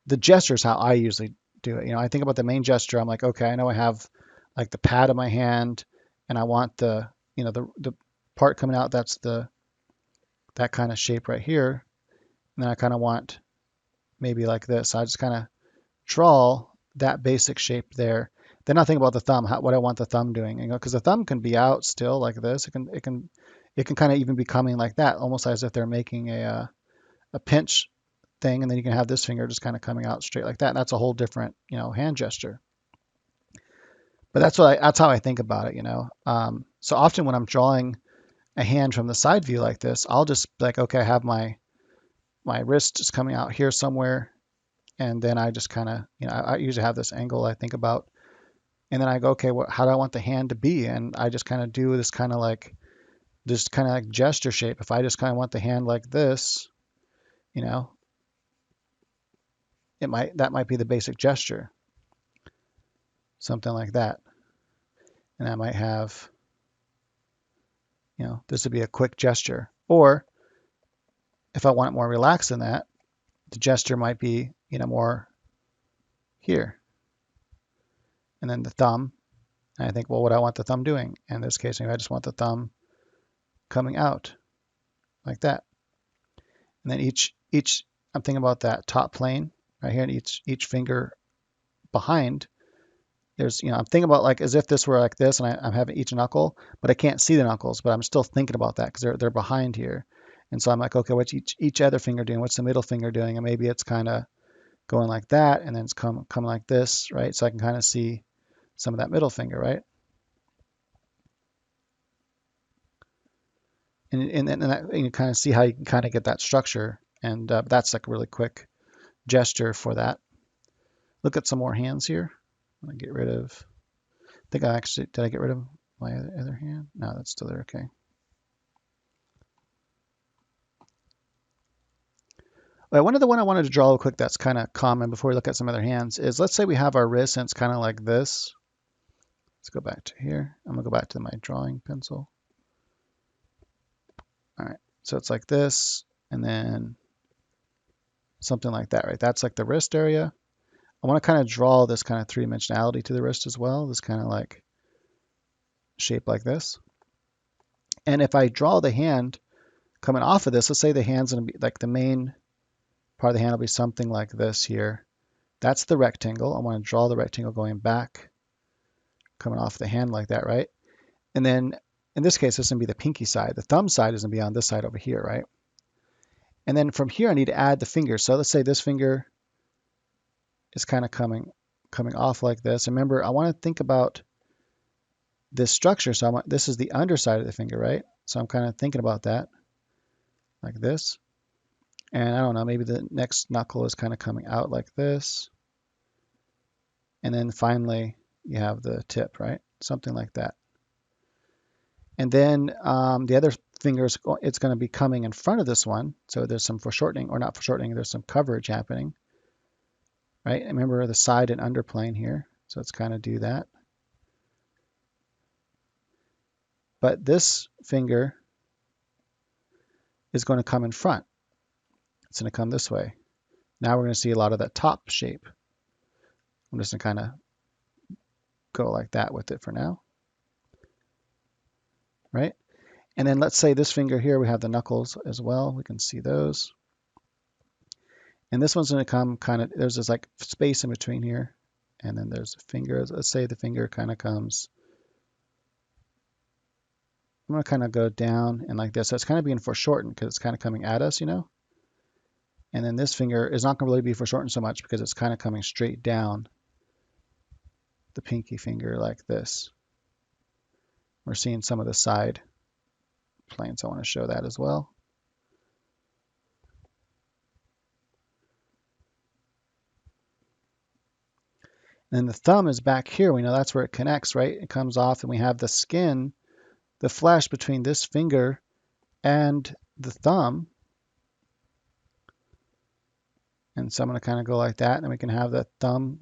the gestures, how I usually do it. You know, I think about the main gesture. I'm like, okay, I know I have like the pad of my hand, and I want the, you know, the part coming out, that's that kind of shape right here. And then I kind of want maybe like this. So I just kind of draw that basic shape there. Then I think about the thumb, what I want the thumb doing. You know, because the thumb can be out still like this. It can kind of even be coming like that, almost as if they're making a pinch thing, and then you can have this finger just kind of coming out straight like that. And that's a whole different, you know, hand gesture. But that's how I think about it, you know. So often when I'm drawing a hand from the side view like this, I'll just be like, okay, I have my wrist just coming out here somewhere, and then I just kind of, you know, I usually have this angle I think about, and then I go, okay, how do I want the hand to be? And I just kind of do this kind of like gesture shape. If I just kind of want the hand like this, you know, that might be the basic gesture, something like that. And I might have, you know, this would be a quick gesture. Or if I want it more relaxed than that, the gesture might be, you know, more here. And then the thumb, and I think, well, what do I want the thumb doing? In this case, maybe I just want the thumb coming out like that. And then I'm thinking about that top plane right here, and each finger behind. There's, you know, I'm thinking about like as if this were like this, and I'm having each knuckle, but I can't see the knuckles, but I'm still thinking about that because they're behind here. And so I'm like, okay, what's each other finger doing? What's the middle finger doing? And maybe it's kind of going like that, and then it's coming like this, right? So I can kind of see some of that middle finger, right? And you kind of see how you can kind of get that structure, and that's like a really quick gesture for that. Look at some more hands here. I'm gonna get rid of. I think did I get rid of my other hand? No, that's still there. Okay. One other one I wanted to draw real quick that's kind of common before we look at some other hands is, let's say we have our wrist and it's kind of like this. Let's go back to here. I'm gonna go back to my drawing pencil. All right, so it's like this, and then something like that, right? That's like the wrist area. I want to kind of draw this kind of three-dimensionality to the wrist as well, this kind of like shape like this. And if I draw the hand coming off of this, let's say the hand's gonna be like the main part of the hand will be something like this here. That's the rectangle. I want to draw the rectangle going back, coming off the hand like that, right? And then in this case, this is going to be the pinky side. The thumb side is going to be on this side over here, right? And then from here, I need to add the finger. So let's say this finger is kind of coming off like this. And remember, I want to think about this structure. So this is the underside of the finger, right? So I'm kind of thinking about that like this. And I don't know, maybe the next knuckle is kind of coming out like this. And then finally, you have the tip, right? Something like that. And then the other finger, it's going to be coming in front of this one. So there's some foreshortening, or not foreshortening, there's some coverage happening, right? And remember the side and under plane here. So let's kind of do that. But this finger is going to come in front. It's going to come this way. Now we're going to see a lot of that top shape. I'm just going to kind of go like that with it for now, right? And then let's say this finger here, we have the knuckles as well. We can see those. And this one's going to come kind of, there's this like space in between here. And then there's a finger. Let's say the finger kind of comes, I'm going to kind of go down and like this. So it's kind of being foreshortened because it's kind of coming at us, you know? And then this finger is not going to really be foreshortened so much because it's kind of coming straight down the pinky finger like this. We're seeing some of the side planes. I want to show that as well. And then the thumb is back here. We know that's where it connects, right? It comes off and we have the skin, the flesh between this finger and the thumb. And so I'm going to kind of go like that. And then we can have the thumb,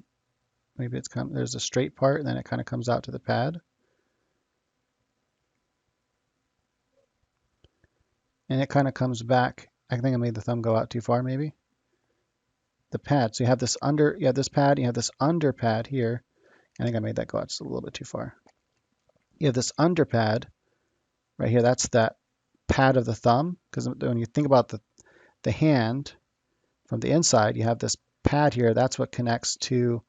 maybe there's a straight part and then it kind of comes out to the pad. And it kind of comes back. I think I made the thumb go out too far maybe. The pad. So you have this this pad, you have this under pad here. I think I made that go out just a little bit too far. You have this under pad right here. That's that pad of the thumb. Because when you think about the hand from the inside, you have this pad here. That's what connects to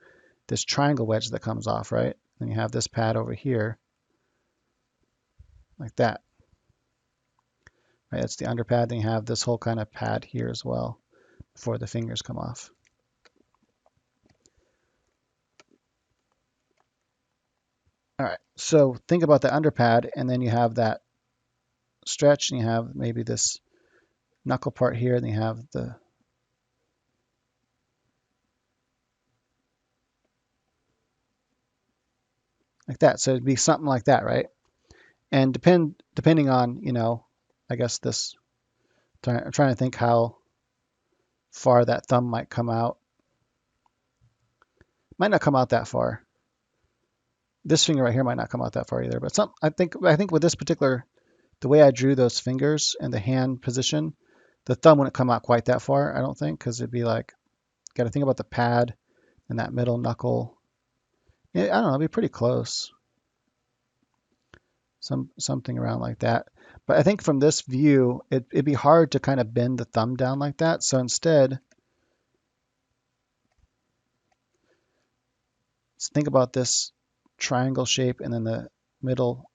this triangle wedge that comes off, right? Then you have this pad over here like that. Right, that's the under pad. Then you have this whole kind of pad here as well before the fingers come off. All right, so think about the underpad, and then you have that stretch, and you have maybe this knuckle part here, and you have the like that. So it'd be something like that, right? And depending on, you know, I guess this, I'm trying to think how far that thumb might come out. Might not come out that far. This finger right here might not come out that far either. But I think with this particular, the way I drew those fingers and the hand position, the thumb wouldn't come out quite that far, I don't think, because it'd be like, got to think about the pad and that middle knuckle. Yeah, I don't know, it'd be pretty close. Something around like that. But I think from this view, it'd be hard to kind of bend the thumb down like that. So instead, let's think about this triangle shape and then the middle.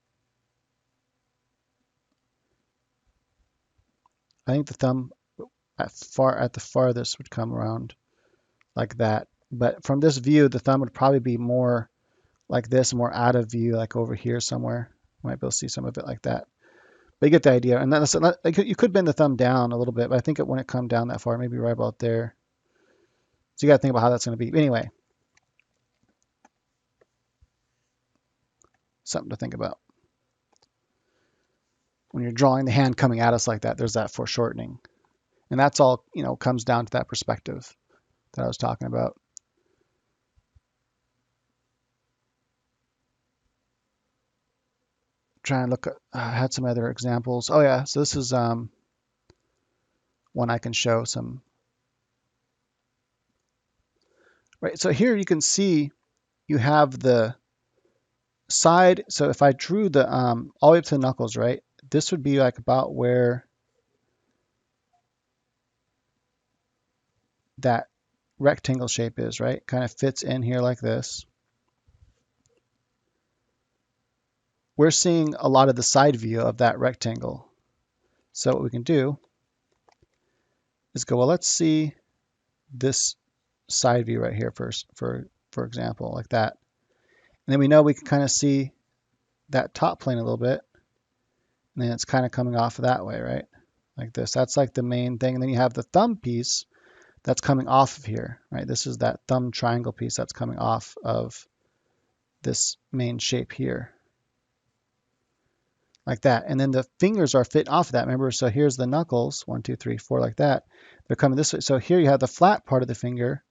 I think the thumb at the farthest would come around like that. But from this view, the thumb would probably be more like this, more out of view, like over here somewhere. You might be able to see some of it like that. But you get the idea. And you could bend the thumb down a little bit, but I think it wouldn't come down that far, maybe right about there. So you got to think about how that's going to be. Anyway, something to think about. When you're drawing the hand coming at us like that, there's that foreshortening. And that's all, you know, comes down to that perspective that I was talking about. Try and look at, I had some other examples. Oh yeah, so this is one I can show some. Right, so here you can see you have the side. So if I drew the all the way up to the knuckles, right, this would be like about where that rectangle shape is, right? Kind of fits in here like this. We're seeing a lot of the side view of that rectangle. So what we can do is go, well, let's see this side view right here first, for example, like that. And then we know we can kind of see that top plane a little bit. And then it's kind of coming off that way, right? Like this. That's like the main thing. And then you have the thumb piece that's coming off of here, right? This is that thumb triangle piece that's coming off of this main shape here. Like that. And then the fingers are fit off of that. Remember, so here's the knuckles, 1, 2, 3, 4, like that. They're coming this way. So here you have the flat part of the finger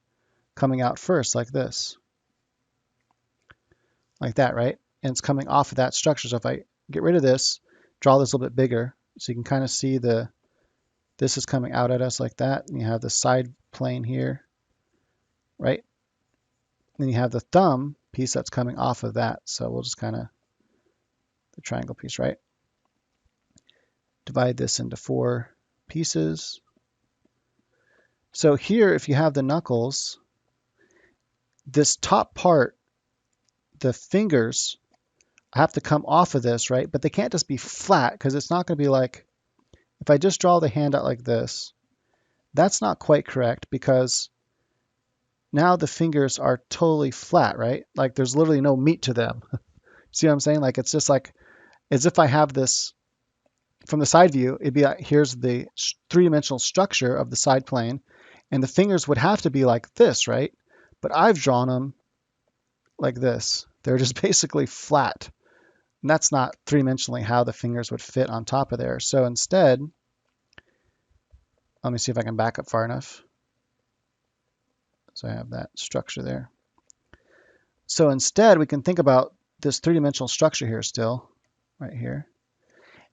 coming out first, like this. Like that, right? And it's coming off of that structure. So if I get rid of this, draw this a little bit bigger, so you can kind of see the This is coming out at us like that. And you have the side plane here, right? Then you have the thumb piece that's coming off of that. So we'll just kind of, the triangle piece, right? Divide this into 4 pieces. So here, if you have the knuckles, this top part, the fingers have to come off of this, right? But they can't just be flat, because it's not going to be like, if I just draw the hand out like this, that's not quite correct, because now the fingers are totally flat, right? Like there's literally no meat to them. See what I'm saying? Like it's just like, as if I have this from the side view, it'd be like, here's the 3-dimensional structure of the side plane, and the fingers would have to be like this, right? But I've drawn them like this. They're just basically flat. And that's not 3-dimensionally how the fingers would fit on top of there. So instead, let me see if I can back up far enough. So I have that structure there. So instead, we can think about this 3-dimensional structure here still, right here.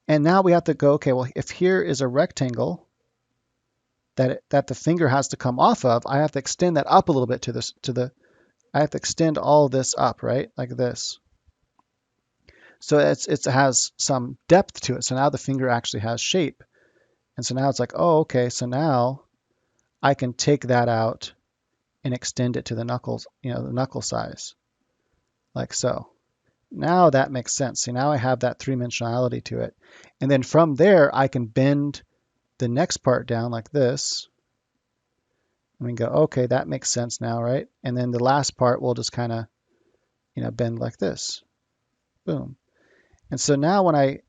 And now we have to go, okay, well, if here is a rectangle that the finger has to come off of, I have to extend that up a little bit I have to extend all this up, right? Like this. So it has some depth to it. So now the finger actually has shape. And so now it's like, oh, okay, so now I can take that out and extend it to the knuckles, the knuckle size, like so. Now that makes sense. See, now I have that 3-dimensionality to it. And then from there, I can bend the next part down like this. And we can go, okay, that makes sense now, right? And then the last part will just kind of, bend like this. Boom. And so now when I,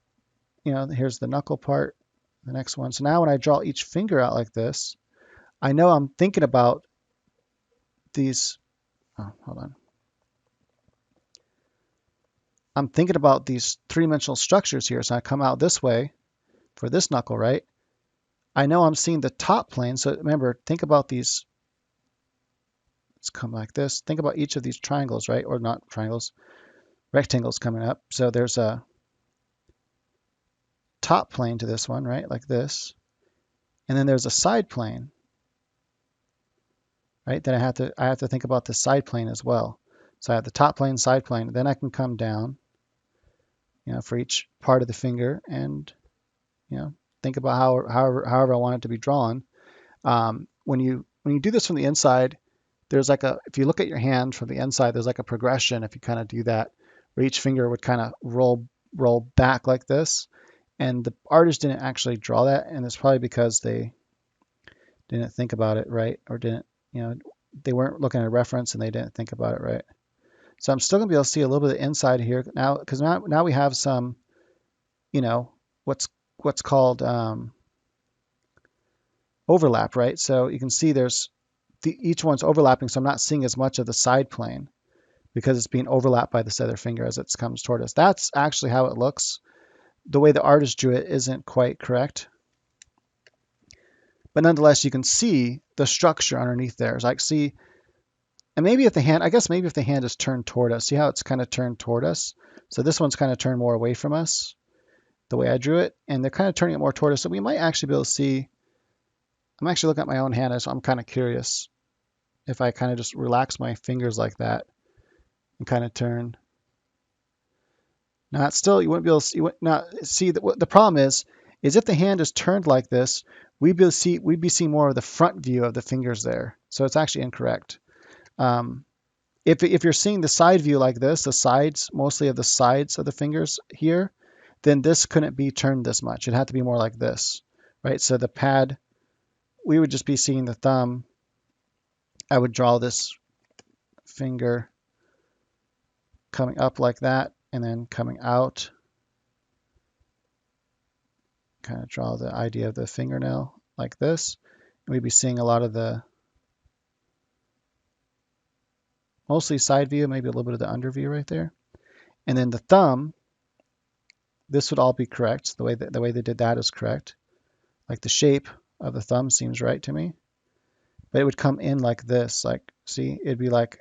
here's the knuckle part, the next one. So now when I draw each finger out like this, I know I'm thinking about these, hold on. I'm thinking about these 3-dimensional structures here. So I come out this way for this knuckle, right? I know I'm seeing the top plane. So remember, think about these. Let's come like this. Think about each of these triangles, right? Or not triangles, rectangles coming up. So there's a top plane to this one, right? Like this. And then there's a side plane, right? Then I have to think about the side plane as well. So I have the top plane, side plane. Then I can come down, for each part of the finger and, think about however I want it to be drawn. When you do this from the inside, there's like if you look at your hand from the inside, there's like a progression if you kind of do that, where each finger would kind of roll back like this. And the artist didn't actually draw that, and it's probably because they didn't think about it right, or didn't, they weren't looking at a reference and they didn't think about it right. So I'm still gonna be able to see a little bit of inside here now, because now we have some, what's called overlap, right? So you can see there's each one's overlapping, so I'm not seeing as much of the side plane because it's being overlapped by this other finger as it comes toward us. That's actually how it looks. The way the artist drew it isn't quite correct. But nonetheless, you can see the structure underneath there. It's like, see, and maybe if the hand is turned toward us, see how it's kind of turned toward us? So this one's kind of turned more away from us, the way I drew it, and they're kind of turning it more toward us. So we might actually be able to see, I'm actually looking at my own hand, so I'm kind of curious if I kind of just relax my fingers like that and kind of turn. Now, still, you wouldn't be able to see, the problem is if the hand is turned like this, we'd be seeing more of the front view of the fingers there. So it's actually incorrect. If you're seeing the side view like this, the sides, mostly of the sides of the fingers here, then this couldn't be turned this much. It had to be more like this, right? So the pad, we would just be seeing the thumb. I would draw this finger coming up like that and then coming out. Kind of draw the idea of the fingernail like this. And we'd be seeing a lot of the mostly side view, maybe a little bit of the under view right there. And then the thumb, this would all be correct. The way they did that is correct. Like the shape of the thumb seems right to me. But it would come in like this, like, see, it'd be like,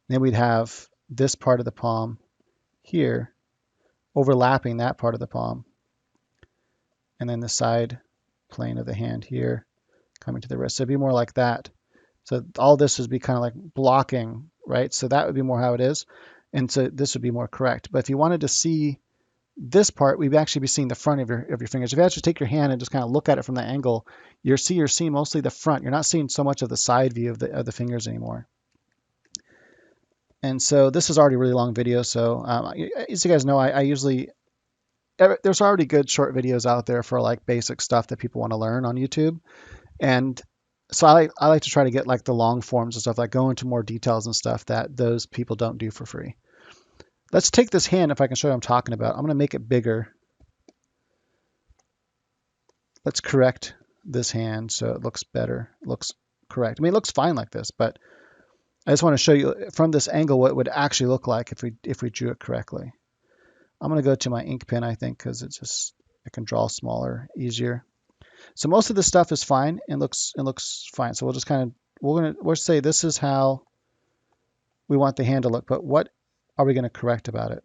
then we'd have this part of the palm here overlapping that part of the palm. And then the side plane of the hand here, coming to the wrist. So it'd be more like that. So all this would be kind of like blocking, right? So that would be more how it is. And so this would be more correct. But if you wanted to see this part, we'd actually be seeing the front of your fingers. If you actually take your hand and just kind of look at it from that angle, you're seeing mostly the front. You're not seeing so much of the side view of the fingers anymore. And so this is already a really long video. So as you guys know, I usually, there's already good short videos out there for like basic stuff that people want to learn on YouTube. And so I like to try to get like the long forms and stuff, like go into more details and stuff that those people don't do for free. Let's take this hand, if I can show you what I'm talking about. I'm going to make it bigger. Let's correct this hand so it looks better. It looks correct. I mean, it looks fine like this, but I just want to show you from this angle what it would actually look like if we drew it correctly. I'm going to go to my ink pen, I think, because I can draw smaller, easier. So most of this stuff is fine and looks fine. So we'll just kind of we'll say this is how we want the hand to look, but what are we going to correct about it?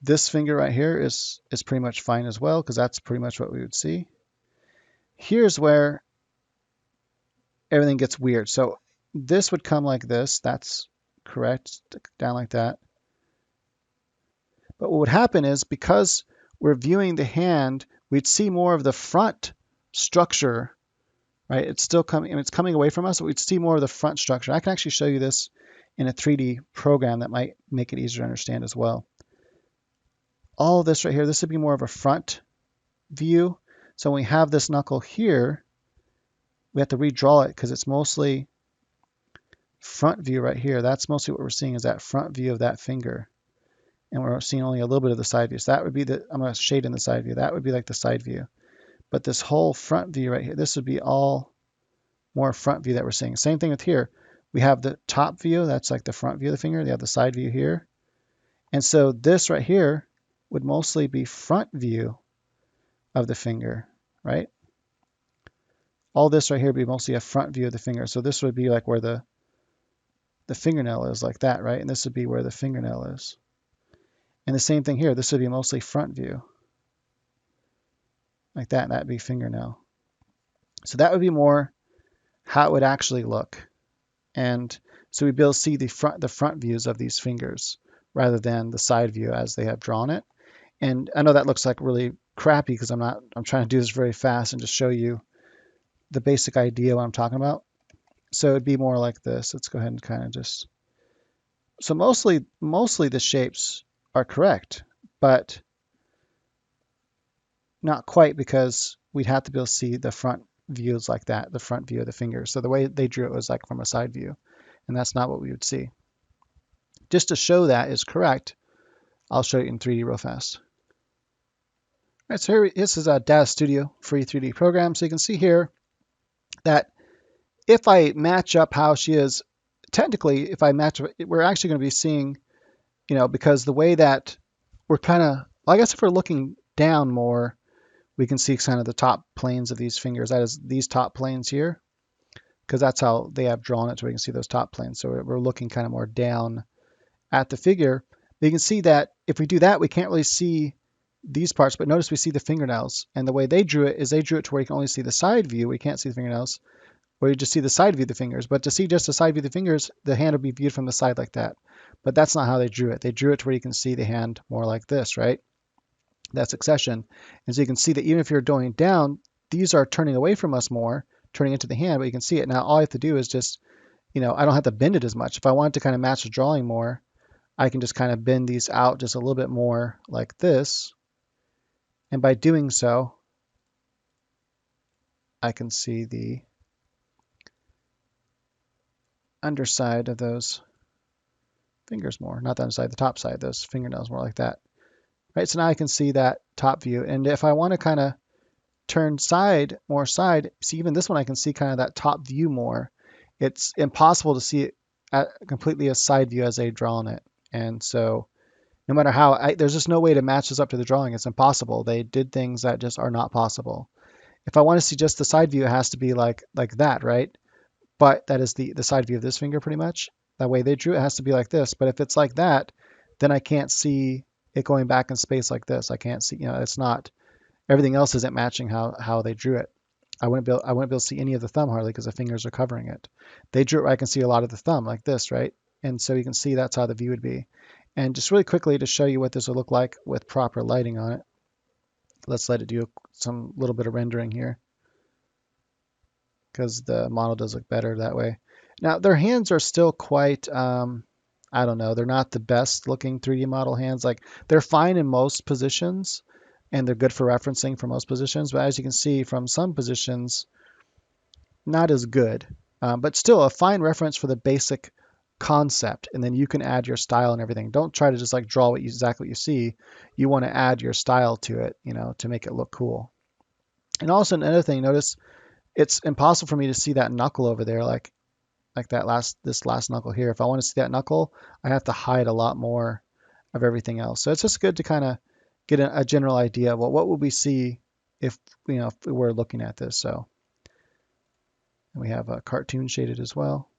This finger right here is pretty much fine as well, because that's pretty much what we would see. Here's where everything gets weird. So this would come like this. That's correct, down like that. But what would happen is, because we're viewing the hand, we'd see more of the front structure, right? It's still coming, and it's coming away from us, but we'd see more of the front structure. I can actually show you this in a 3D program that might make it easier to understand as well. All of this right here, this would be more of a front view. So when we have this knuckle here, we have to redraw it because it's mostly front view right here. That's mostly what we're seeing, is that front view of that finger. And we're seeing only a little bit of the side view. So that would be I'm going to shade in the side view. That would be like the side view. But this whole front view right here, this would be all more front view that we're seeing. Same thing with here. We have the top view. That's like the front view of the finger. They have the side view here. And so this right here would mostly be front view of the finger, right? All this right here would be mostly a front view of the finger. So this would be like where the fingernail is, like that, right? And this would be where the fingernail is. And the same thing here. This would be mostly front view, like that, and that'd be fingernail. So that would be more how it would actually look. And so we'd be able to see the front views of these fingers rather than the side view as they have drawn it. And I know that looks like really crappy because I'm trying to do this very fast and just show you the basic idea of what I'm talking about. So it'd be more like this. Let's go ahead and kind of just, so mostly the shapes are correct, but not quite, because we'd have to be able to see the front views like that, the front view of the finger. So the way they drew it was like from a side view, and that's not what we would see. Just to show that is correct, I'll show you in 3D real fast. All right, so here, this is a Data Studio free 3D program. So you can see here that if I match up how she is, technically, if I match, we're actually going to be seeing, you know, because the way that we're kind of, well, I guess if we're looking down more, we can see kind of the top planes of these fingers. That is these top planes here, because that's how they have drawn it, so we can see those top planes. So we're looking kind of more down at the figure. But you can see that if we do that, we can't really see these parts, but notice we see the fingernails. And the way they drew it is they drew it to where you can only see the side view. We can't see the fingernails, where you just see the side view of the fingers. But to see just the side view of the fingers, the hand will be viewed from the side like that. But that's not how they drew it. They drew it to where you can see the hand more like this, right? That succession. And so you can see that even if you're going down, these are turning away from us more, turning into the hand, but you can see it. Now all I have to do is just, you know, I don't have to bend it as much. If I wanted to kind of match the drawing more, I can just kind of bend these out just a little bit more like this. And by doing so, I can see the underside of those fingers more, not the underside, the top side, those fingernails more like that. Right, so now I can see that top view. And if I want to kind of turn more side, see even this one I can see kind of that top view more. It's impossible to see it completely a side view as they've drawn it. And so no matter how, there's just no way to match this up to the drawing. It's impossible. They did things that just are not possible. If I want to see just the side view, it has to be like that, right? But that is the side view of this finger pretty much. That way they drew it has to be like this. But if it's like that, then I can't see it going back in space like this. I can't see, you know, it's not Everything else isn't matching how they drew it. I wouldn't be able to see any of the thumb hardly because the fingers are covering it. They drew it where I can see a lot of the thumb like this, right? And so you can see that's how the view would be. And just really quickly to show you what this would look like with proper lighting on it, let's let it do some little bit of rendering here because the model does look better that way. Now their hands are still quite, I don't know, they're not the best looking 3D model hands. Like they're fine in most positions and they're good for referencing for most positions. But as you can see from some positions, not as good, but still a fine reference for the basic concept. And then you can add your style and everything. Don't try to just like draw exactly what you see. You want to add your style to it, you know, to make it look cool. And also another thing, notice it's impossible for me to see that knuckle over there, like this last knuckle here. If I want to see that knuckle, I have to hide a lot more of everything else. So it's just good to kind of get a general idea of, well, what would we see if, you know, if we're looking at this. So and we have a cartoon shaded as well.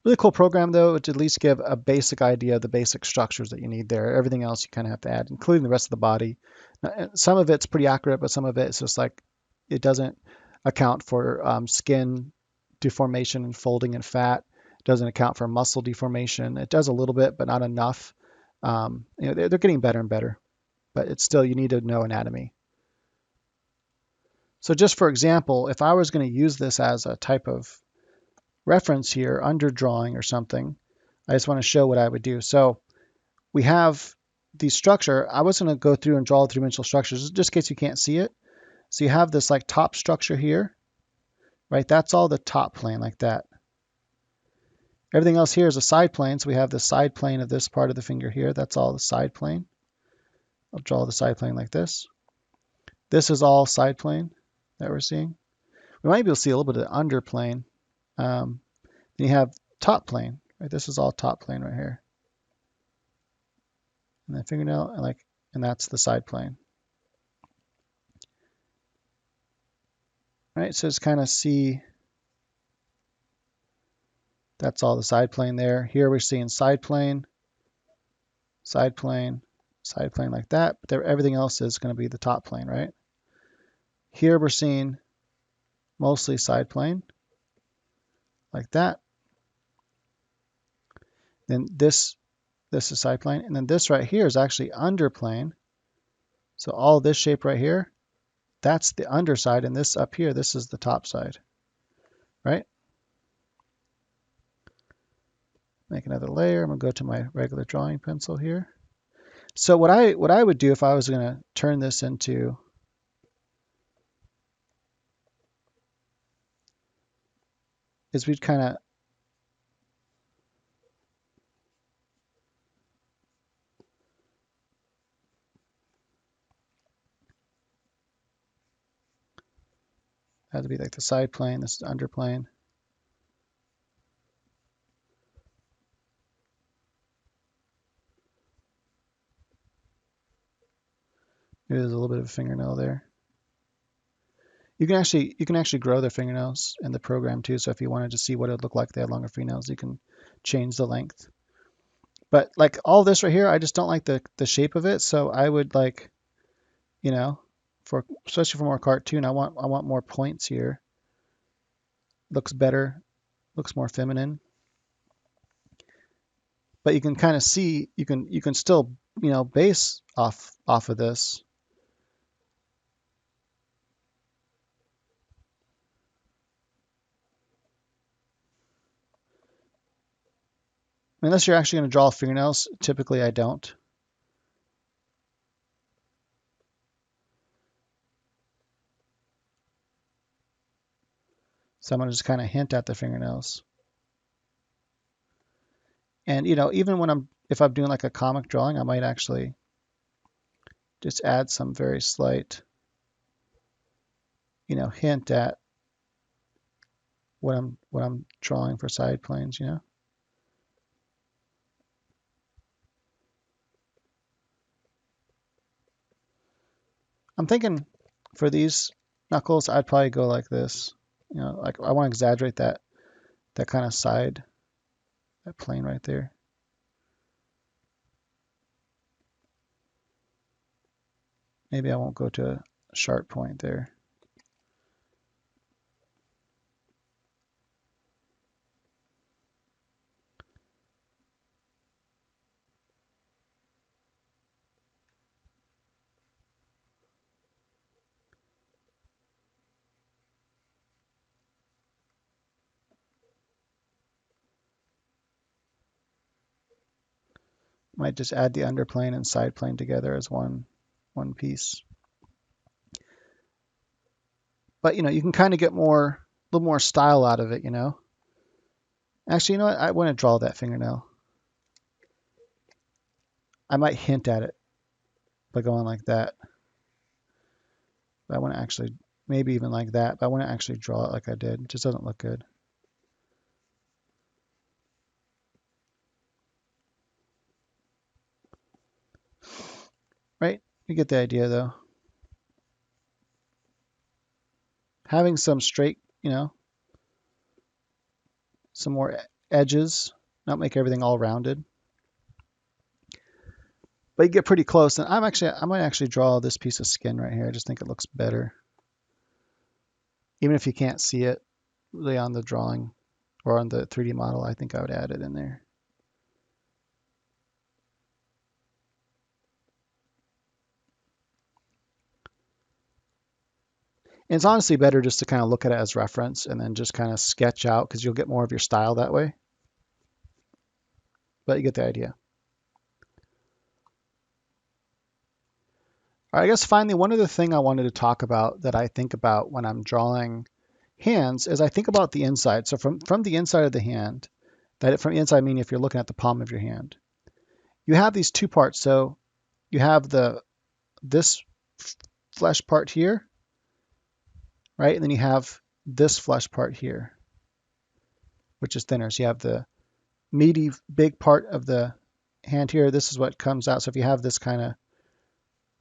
Really cool program though, to at least give a basic idea of the basic structures that you need there. Everything else you kind of have to add, including the rest of the body. Now, some of it's pretty accurate, but some of it's just like it doesn't account for skin deformation and folding and fat. It doesn't account for muscle deformation. It does a little bit, but not enough. You know, they're getting better and better, but it's still, you need to know anatomy. So just for example, if I was going to use this as a type of reference here, under drawing or something, I just want to show what I would do. So we have the structure. I was going to go through and draw the three-dimensional structures just in case you can't see it. So you have this like top structure here, right? That's all the top plane like that. Everything else here is a side plane. So we have the side plane of this part of the finger here. That's all the side plane. I'll draw the side plane like this. This is all side plane that we're seeing. We might be able to see a little bit of the under plane. Then you have top plane, right? This is all top plane right here. And then fingernail, and that's the side plane. Right, so just kind of see, that's all the side plane there. Here we're seeing side plane, side plane, side plane like that, but there, everything else is going to be the top plane, right? Here we're seeing mostly side plane, like that. Then this is side plane, and then this right here is actually under plane. So all this shape right here, that's the underside, and this up here, this is the top side, right? Make another layer. I'm gonna go to my regular drawing pencil here. So what I would do if I was gonna turn this into is we'd kind of have to be like the side plane. This is the under plane. Maybe there's a little bit of a fingernail there. You can actually grow their fingernails in the program too. So if you wanted to see what it would look like if they had longer fingernails, you can change the length. But like all this right here, I just don't like the shape of it. So I would like, you know, for especially for more cartoon, I want more points here. Looks better, looks more feminine. But you can kind of see, you can still, you know, base off of this. Unless you're actually going to draw fingernails, typically I don't. So I'm going to just kind of hint at the fingernails. And, you know, even when if I'm doing like a comic drawing, I might actually just add some very slight, you know, hint at what I'm drawing for side planes, you know. I'm thinking for these knuckles, I'd probably go like this. You know, like I want to exaggerate that kind of side, that plane right there. Maybe I won't go to a sharp point there. Might just add the underplane and side plane together as one piece. But you can kind of get a little more style out of it, Actually, you know what? I want to draw that fingernail. I might hint at it by going like that. But I want to actually, maybe even like that, but I want to actually draw it like I did. It just doesn't look good. Right? You get the idea though. Having some straight, some more edges, not make everything all rounded. But you get pretty close, and I might actually draw this piece of skin right here. I just think it looks better. Even if you can't see it really on the drawing or on the 3D model, I think I would add it in there. And it's honestly better just to kind of look at it as reference and then just kind of sketch out, because you'll get more of your style that way. But you get the idea. All right, I guess finally, one other thing I wanted to talk about that I think about when I'm drawing hands is I think about the inside. So from the inside of the hand, from the inside meaning if you're looking at the palm of your hand, you have these two parts. So you have this flesh part here, right? And then you have this flesh part here, which is thinner. So you have the meaty big part of the hand here. This is what comes out. So if you have this kind of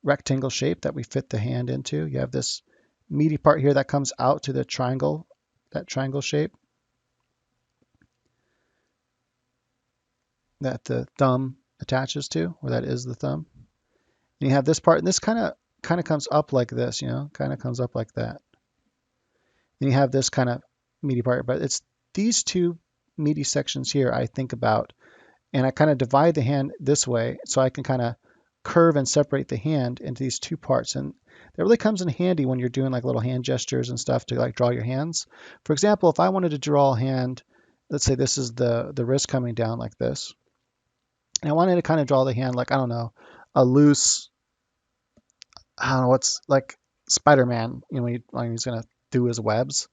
rectangle shape that we fit the hand into, you have this meaty part here that comes out to the triangle, that triangle shape that the thumb attaches to, or that is the thumb. And you have this part, and this kind of comes up like this, kind of comes up like that. Then you have this kind of meaty part, but it's these two meaty sections here I think about, and I kind of divide the hand this way so I can kind of curve and separate the hand into these two parts. And that really comes in handy when you're doing like little hand gestures and stuff to like draw your hands. For example, if I wanted to draw a hand, let's say this is the wrist coming down like this, and I wanted to kind of draw the hand like, I don't know, a loose, I don't know, what's like Spider-Man, when he's gonna do his webs,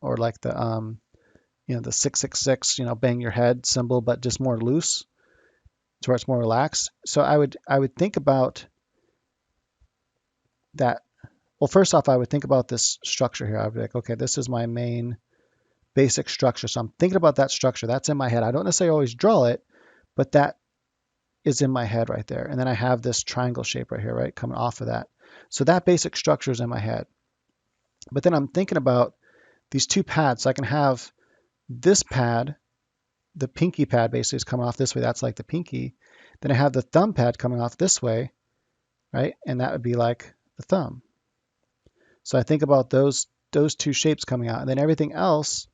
or like the the 666, bang your head symbol, but just more loose, to where it's more relaxed. So I would think about that. Well, first off, I would think about this structure here. I would be like, okay, this is my main basic structure. So I'm thinking about that structure. That's in my head. I don't necessarily always draw it, but that is in my head right there. And then I have this triangle shape right here, right, coming off of that. So that basic structure is in my head. But then I'm thinking about these two pads. So I can have this pad, the pinky pad basically is coming off this way. That's like the pinky. Then I have the thumb pad coming off this way, right? And that would be like the thumb. So I think about those two shapes coming out, and then everything else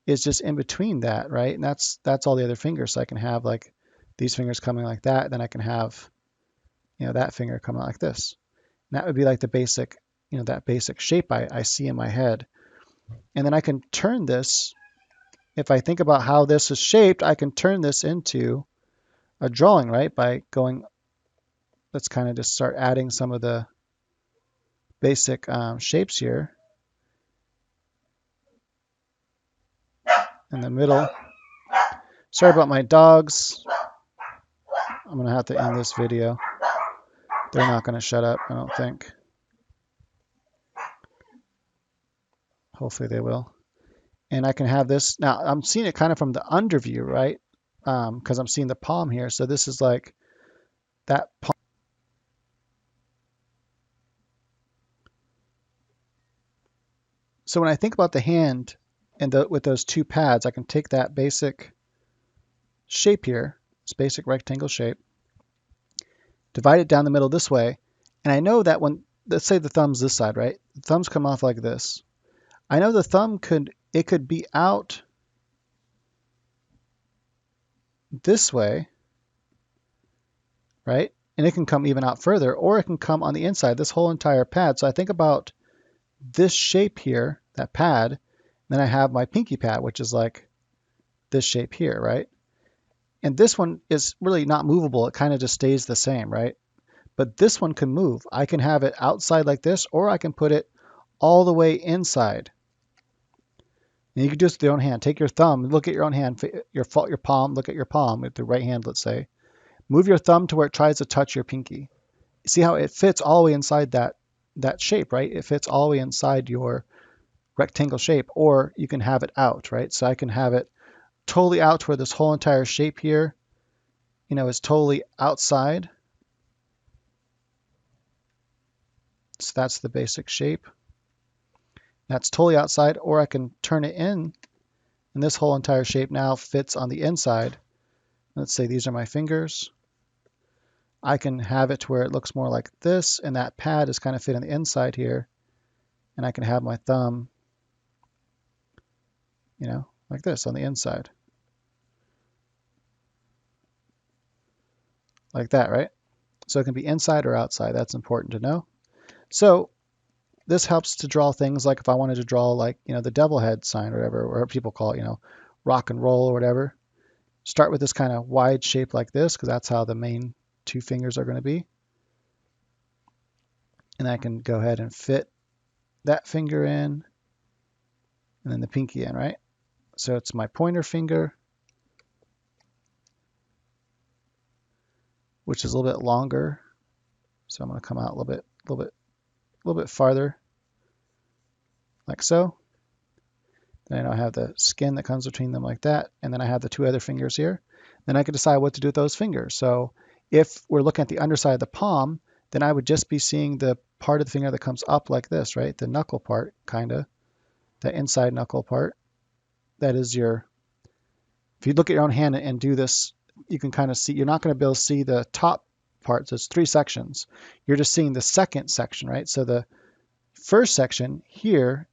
is just in between that, right? And that's all the other fingers. So I can have like these fingers coming like that. Then I can have, that finger coming like this. And that would be like the basic, that basic shape I see in my head. And then I can turn this, if I think about how this is shaped, I can turn this into a drawing, right? By going, let's kind of just start adding some of the basic shapes here. In the middle. Sorry about my dogs. I'm going to have to end this video. They're not going to shut up, I don't think. Hopefully they will. And I can have this. Now, I'm seeing it kind of from the under view, right? Because I'm seeing the palm here. So this is like that palm. So when I think about the hand and with those two pads, I can take that basic shape here, this basic rectangle shape, divide it down the middle this way. And I know that when let's say the thumb's this side, right? The thumbs come off like this. I know the thumb could be out this way, right? And it can come even out further, or it can come on the inside, this whole entire pad. So I think about this shape here, that pad, then I have my pinky pad, which is like this shape here, right? And this one is really not movable. It kind of just stays the same, right? But this one can move. I can have it outside like this, or I can put it all the way inside. And you can do this with your own hand. Take your thumb, look at your own hand, your palm, look at your palm with the right hand, let's say. Move your thumb to where it tries to touch your pinky. See how it fits all the way inside that shape, right? It fits all the way inside your rectangle shape, or you can have it out, right? So I can have it totally out to where this whole entire shape here, is totally outside. So that's the basic shape. That's totally outside, or I can turn it in, and this whole entire shape now fits on the inside. Let's say these are my fingers. I can have it to where it looks more like this, and that pad is kind of fit on the inside here, and I can have my thumb, like this on the inside. Like that, right? So it can be inside or outside. That's important to know. So this helps to draw things like if I wanted to draw like, the devil head sign or whatever, or people call it, rock and roll or whatever. Start with this kind of wide shape like this, because that's how the main two fingers are going to be. And I can go ahead and fit that finger in, and then the pinky in, right? So it's my pointer finger, which is a little bit longer. So I'm going to come out a little bit farther, like so. Then I have the skin that comes between them like that, and then I have the two other fingers here. Then I can decide what to do with those fingers. So if we're looking at the underside of the palm, then I would just be seeing the part of the finger that comes up like this, right? The knuckle part, kind of, the inside knuckle part. That is if you look at your own hand and do this, you can kind of see, you're not going to be able to see the top part. So it's 3 sections. You're just seeing the second section, right? So the first section here,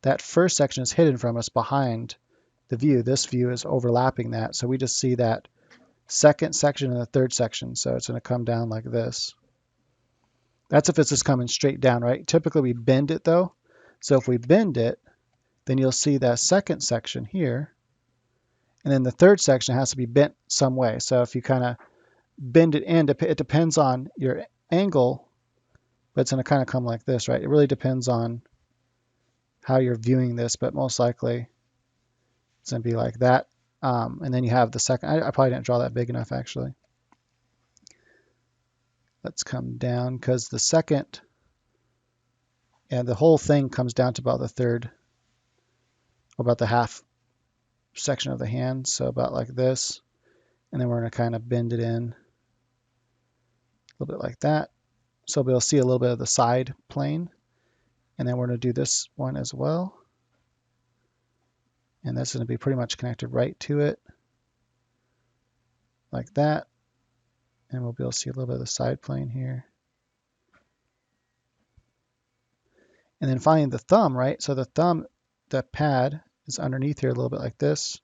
that first section is hidden from us behind the view. This view is overlapping that. So we just see that second section and the third section. So it's going to come down like this. That's if it's just coming straight down, right? Typically we bend it though. So if we bend it, then you'll see that second section here. And then the third section has to be bent some way. So if you kind of bend it in, it depends on your angle, but it's going to kind of come like this, right? It really depends on how you're viewing this, but most likely it's going to be like that. And then you have the second. I probably didn't draw that big enough, actually. Let's come down, because the second, and the whole thing comes down to about the third, about the half section of the hand. So about like this. And then we're going to kind of bend it in a little bit like that. So we'll see a little bit of the side plane. And then we're going to do this one as well. And that's going to be pretty much connected right to it, like that. And we'll be able to see a little bit of the side plane here. And then finally the thumb, right? So the thumb, the pad is underneath here a little bit like this.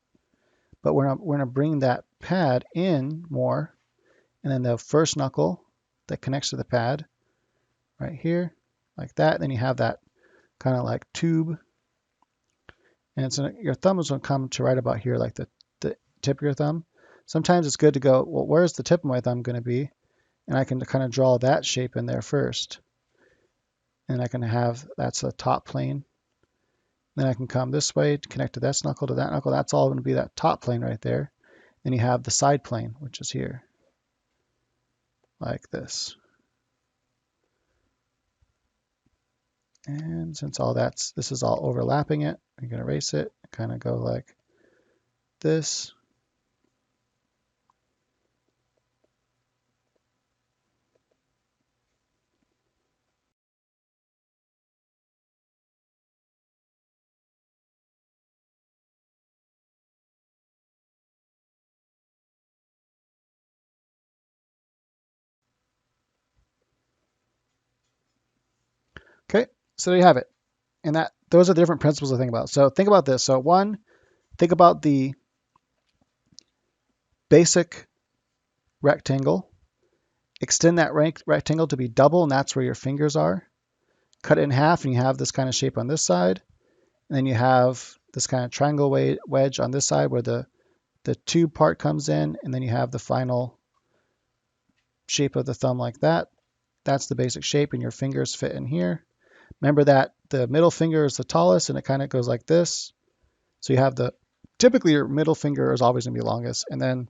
But we're going to bring that pad in more. And then the first knuckle that connects to the pad right here, like that. Then you have that kind of like tube. And your thumb is going to come to right about here, like the tip of your thumb. Sometimes it's good to go, well, where's the tip of my thumb going to be? And I can kind of draw that shape in there first. And I can have, that's the top plane. Then I can come this way to connect to this knuckle to that knuckle. That's all going to be that top plane right there. Then you have the side plane, which is here, like this. And since this is all overlapping it, we can erase it, kind of go like this. So there you have it. And those are the different principles to think about. So think about this. So one, think about the basic rectangle. Extend that rectangle to be double, and that's where your fingers are. Cut it in half, and you have this kind of shape on this side. And then you have this kind of triangle wedge on this side where the tube part comes in, and then you have the final shape of the thumb like that. That's the basic shape, and your fingers fit in here. Remember that the middle finger is the tallest, and it kind of goes like this. So you have typically your middle finger is always going to be longest, and then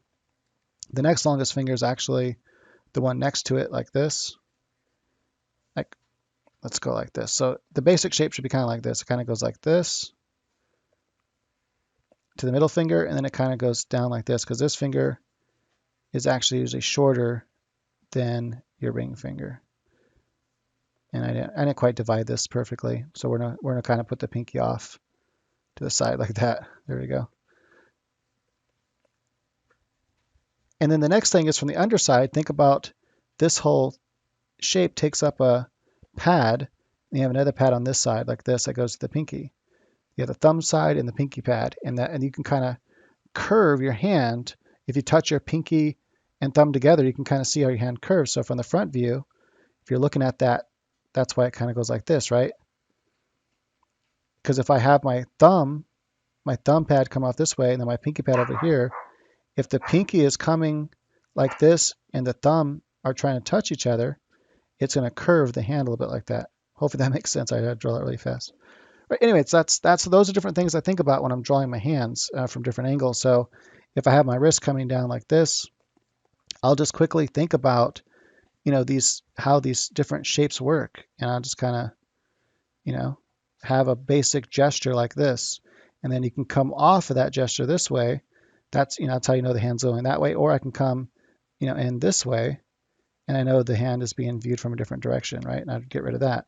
the next longest finger is actually the one next to it like this. Like, let's go like this. So the basic shape should be kind of like this. It kind of goes like this to the middle finger, and then it kind of goes down like this because this finger is actually usually shorter than your ring finger. And I didn't quite divide this perfectly, so we're gonna kind of put the pinky off to the side like that. There we go. And then the next thing is from the underside. Think about this whole shape takes up a pad, and you have another pad on this side like this that goes to the pinky. You have the thumb side and the pinky pad, and you can kind of curve your hand. If you touch your pinky and thumb together, you can kind of see how your hand curves. So from the front view, if you're looking at that, that's why it kind of goes like this, right? Because if I have my thumb pad come off this way, and then my pinky pad over here, if the pinky is coming like this and the thumb are trying to touch each other, it's going to curve the hand a little bit like that. Hopefully that makes sense. I had to draw that really fast. But anyways, those are different things I think about when I'm drawing my hands from different angles. So if I have my wrist coming down like this, I'll just quickly think about, how these different shapes work, and I'll just kind of, have a basic gesture like this, and then you can come off of that gesture this way. That's how you know the hand's going that way. Or I can come, in this way, and I know the hand is being viewed from a different direction, right? And I'd get rid of that.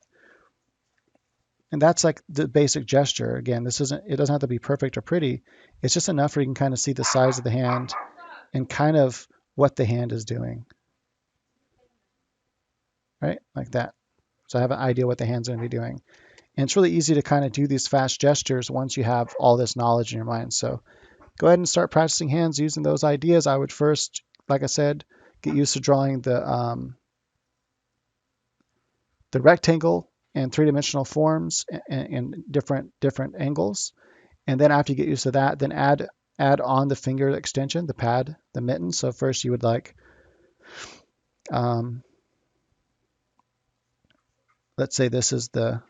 And that's like the basic gesture. Again, it doesn't have to be perfect or pretty. It's just enough where you can kind of see the size of the hand and kind of what the hand is doing, right? Like that. So I have an idea what the hand's going to be doing. And it's really easy to kind of do these fast gestures once you have all this knowledge in your mind. So go ahead and start practicing hands using those ideas. I would first, like I said, get used to drawing the rectangle and three-dimensional forms in different angles. And then after you get used to that, then add on the finger extension, the pad, the mitten. So first you would let's say this is the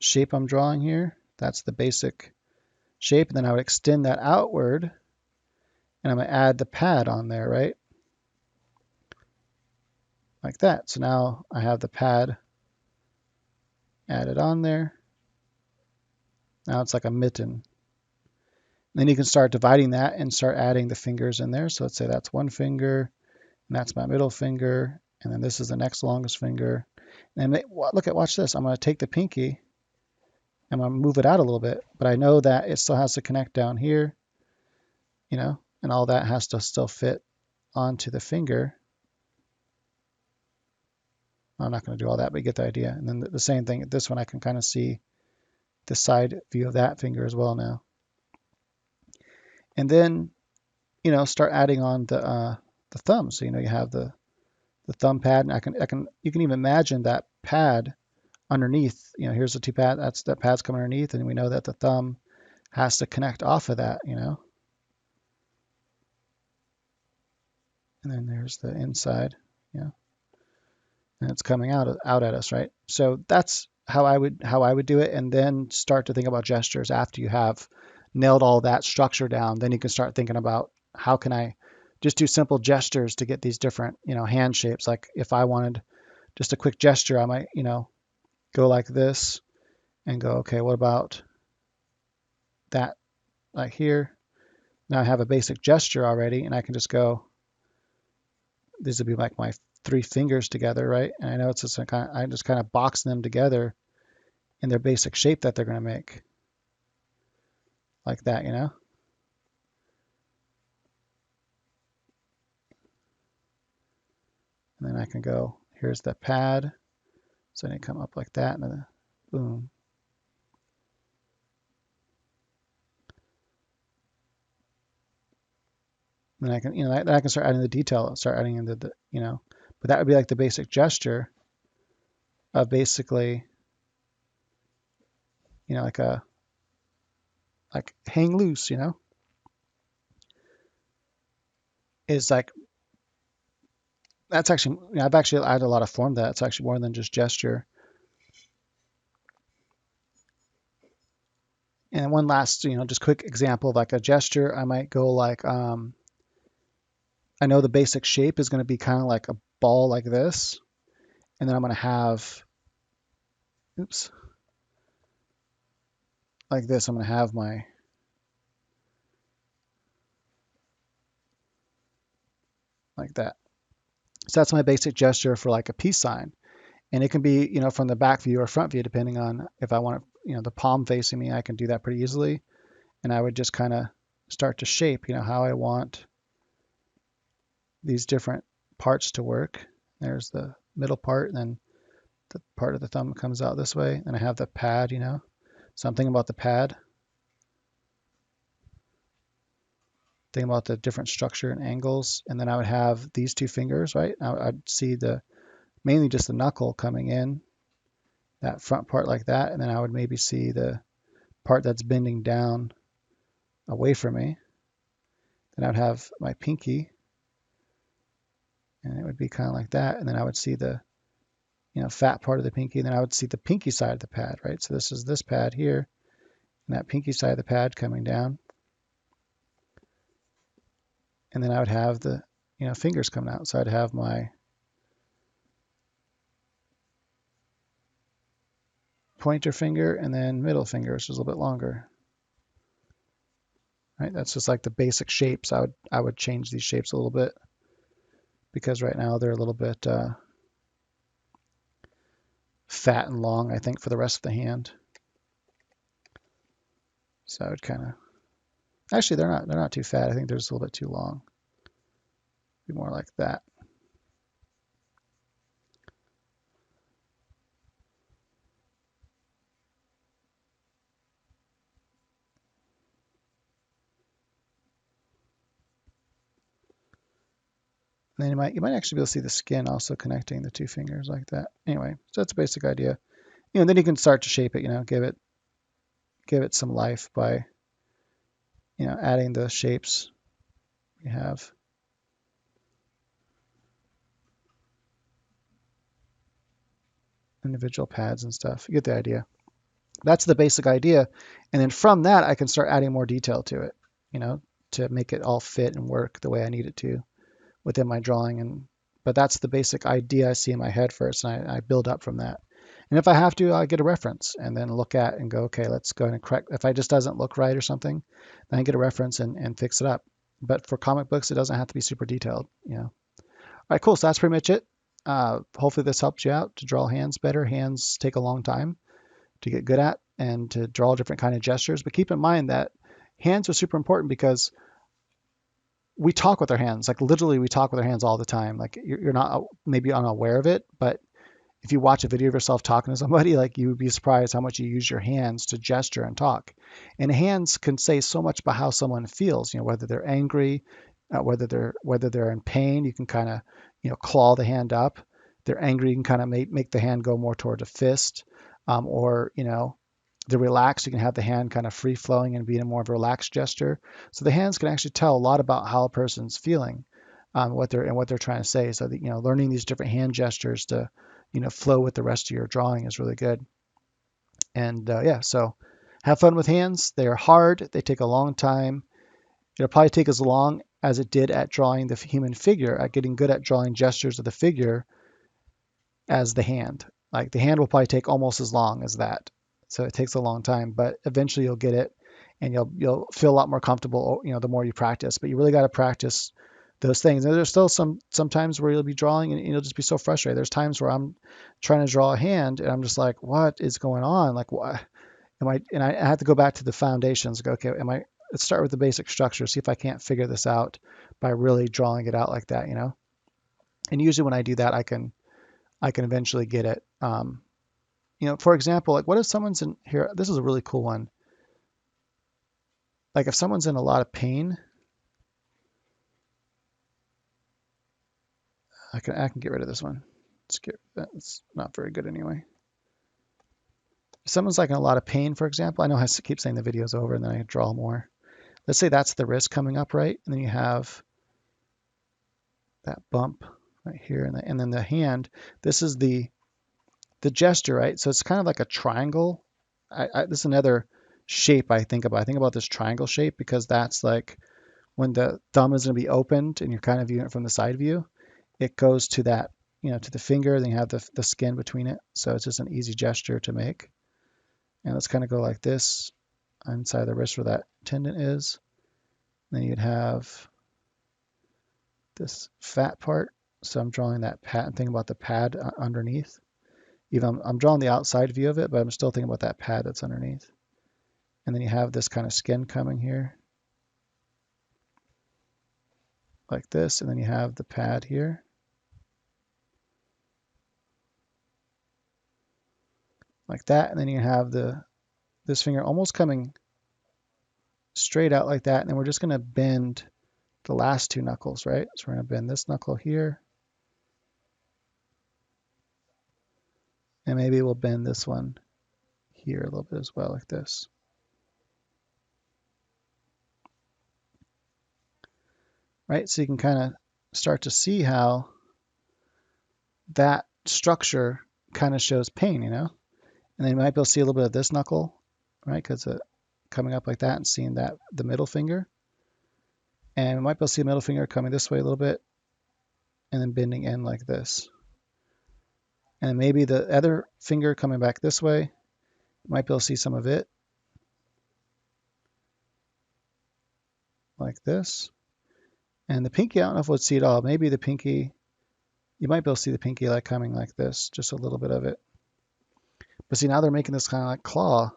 shape I'm drawing here. That's the basic shape. And then I would extend that outward, and I'm going to add the pad on there, right? Like that. So now I have the pad added on there. Now it's like a mitten. Then you can start dividing that and start adding the fingers in there. So let's say that's one finger, and that's my middle finger, and then this is the next longest finger. And watch this. I'm going to take the pinky, I'm going to move it out a little bit, but I know that it still has to connect down here, and all that has to still fit onto the finger. I'm not going to do all that, but you get the idea. And then the same thing, this one I can kind of see the side view of that finger as well now. And then, start adding on the thumb. So, you have the thumb pad, and you can even imagine that pad underneath. Here's the two pad, that pad's coming underneath, and we know that the thumb has to connect off of that, And then there's the inside, and it's coming out at us, right? So that's how I would do it, and then start to think about gestures after you have nailed all that structure down. Then you can start thinking about how can I just do simple gestures to get these different, hand shapes. Like if I wanted just a quick gesture, I might, go like this and go, okay, what about that, like here? Now I have a basic gesture already, and I can just go, these would be like my three fingers together, right? And I know it's just I just kind of box them together in their basic shape that they're going to make, like that, And then I can go, here's the pad. So I need to come up like that, and then boom. Then I can, then I can start adding the detail, start adding in but that would be like the basic gesture of basically, like hang loose, is like, that's actually, I've actually added a lot of form to that. It's actually more than just gesture. And one last, just quick example of like a gesture, I might go like, I know the basic shape is going to be kind of like a ball like this. And then I'm going to have, oops, like this. I'm going to have my, like that. So that's my basic gesture for like a peace sign. And it can be, from the back view or front view, depending on if I want it, the palm facing me, I can do that pretty easily. And I would just kind of start to shape, how I want these different parts to work. There's the middle part, and then the part of the thumb comes out this way. And I have the pad, something about the pad. Think about the different structure and angles. And then I would have these two fingers, right? I'd see mainly just the knuckle coming in, that front part like that. And then I would maybe see the part that's bending down away from me. Then I would have my pinky, and it would be kind of like that. And then I would see the, fat part of the pinky. And then I would see the pinky side of the pad, right? So this is this pad here, and that pinky side of the pad coming down. And then I would have the, fingers coming out. So I'd have my pointer finger and then middle finger, which is a little bit longer. Right? That's just like the basic shapes. I would change these shapes a little bit because right now they're a little bit fat and long, I think, for the rest of the hand. So I would kind of, actually they're not too fat. I think they're just a little bit too long. Be more like that. And then you might actually be able to see the skin also connecting the two fingers like that. Anyway, so that's a basic idea. And then you can start to shape it, give it some life by, adding the shapes you have. Individual pads and stuff. You get the idea. That's the basic idea. And then from that, I can start adding more detail to it, to make it all fit and work the way I need it to within my drawing. But that's the basic idea I see in my head first, and I build up from that. And if I have to, I get a reference and then look at and go, okay, let's go and correct. If it just doesn't look right or something, then I get a reference and fix it up. But for comic books, it doesn't have to be super detailed, All right, cool. So that's pretty much it. Hopefully this helps you out to draw hands better. Hands take a long time to get good at and to draw different kind of gestures. But keep in mind that hands are super important because we talk with our hands. Like literally we talk with our hands all the time. Like you're not maybe unaware of it, but if you watch a video of yourself talking to somebody, like you would be surprised how much you use your hands to gesture and talk. And hands can say so much about how someone feels, whether they're angry, whether they're in pain, you can kind of, claw the hand up. They're angry, you can kind of make the hand go more toward a fist, or, they're relaxed, you can have the hand kind of free flowing and be in a more of a relaxed gesture. So the hands can actually tell a lot about how a person's feeling, what they're trying to say. So that, learning these different hand gestures to, flow with the rest of your drawing is really good. And yeah, so have fun with hands. They are hard. They take a long time. It'll probably take as long as it did at drawing the human figure, at getting good at drawing gestures of the figure as the hand. Like the hand will probably take almost as long as that. So it takes a long time, but eventually you'll get it and you'll feel a lot more comfortable, the more you practice. But you really got to practice those things. And there's still sometimes where you'll be drawing and you'll just be so frustrated. There's times where I'm trying to draw a hand and I'm just like, what is going on? Like, what am I? And I have to go back to the foundations. Go, okay, let's start with the basic structure. See if I can't figure this out by really drawing it out like that, And usually when I do that, I can eventually get it. for example, like what if someone's in here? This is a really cool one. Like if someone's in a lot of pain, I can get rid of this one. That's not very good anyway. If someone's like in a lot of pain, for example, I know I keep saying the video's over and then I draw more. Let's say that's the wrist coming up, right? And then you have that bump right here, and then the hand. This is the gesture, right? So it's kind of like a triangle. This is another shape I think about. I think about this triangle shape because that's like when the thumb is going to be opened and you're kind of viewing it from the side view. It goes to that, to the finger. Then you have the skin between it. So it's just an easy gesture to make. And let's kind of go like this inside the wrist where that tendon is. Then you'd have this fat part. So I'm drawing that pad and thinking about the pad underneath. Even I'm drawing the outside view of it, but I'm still thinking about that pad that's underneath. And then you have this kind of skin coming here. Like this. And then you have the pad here. Like that. And then you have this finger almost coming straight out like that. And then we're just going to bend the last two knuckles, right? So we're going to bend this knuckle here. And maybe we'll bend this one here a little bit as well, like this. Right? So you can kind of start to see how that structure kind of shows pain, And then you might be able to see a little bit of this knuckle, right? Because coming up like that and seeing that the middle finger. And we might be able to see the middle finger coming this way a little bit and then bending in like this. And maybe the other finger coming back this way, you might be able to see some of it like this. And the pinky, I don't know if we'll see it all. Maybe the pinky, you might be able to see the pinky like coming like this, just a little bit of it. But see, now they're making this kind of like claw.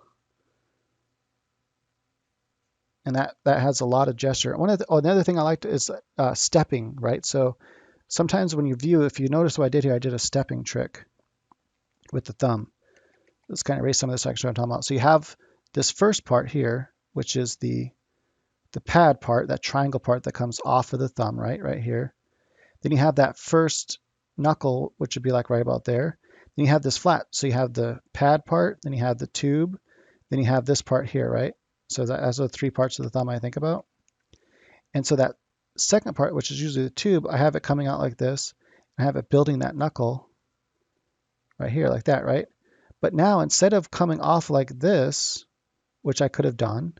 And that has a lot of gesture. Another thing I liked is stepping, right? So sometimes when you view, if you notice what I did here, I did a stepping trick with the thumb. Let's kind of erase some of this extra I'm talking about. So you have this first part here, which is the pad part, that triangle part that comes off of the thumb, right here. Then you have that first knuckle, which would be like right about there. Then you have this flat. So you have the pad part, then you have the tube, then you have this part here, right? So those are the three parts of the thumb I think about. And so that second part, which is usually the tube, I have it coming out like this. I have it building that knuckle right here like that, right? But now instead of coming off like this, which I could have done,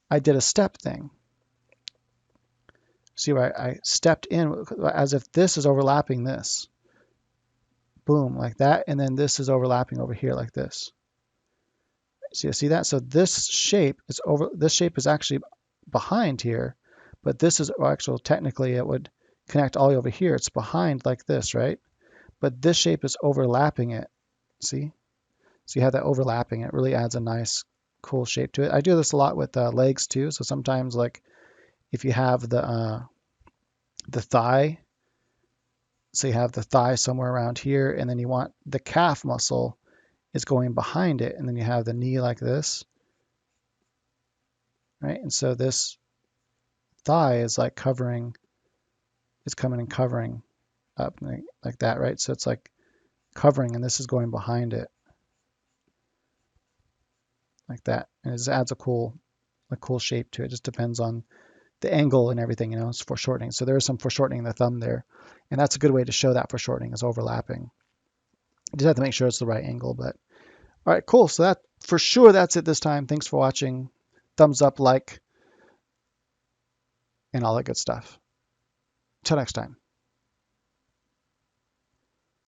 I did a step thing. See where I stepped in as if this is overlapping this. Boom, like that. And then this is overlapping over here like this. See that? So this shape is actually behind here, but this is actual, technically it would connect all the way over here. It's behind like this, right? But this shape is overlapping it. See? So you have that overlapping. It really adds a nice, cool shape to it. I do this a lot with legs too. So sometimes, like if you have the thigh, so you have the thigh somewhere around here, and then you want the calf muscle is going behind it, and then you have the knee like this, right? And so this thigh is like covering, it's coming and covering up like that, right? So it's like covering, and this is going behind it like that, and it just adds a cool shape to it. It just depends on the angle and everything, it's foreshortening. So there is some foreshortening in the thumb there, and that's a good way to show that foreshortening is overlapping. You just have to make sure it's the right angle. But all right, cool. So that for sure, that's it this time. Thanks for watching. Thumbs up, like, and all that good stuff. Till next time.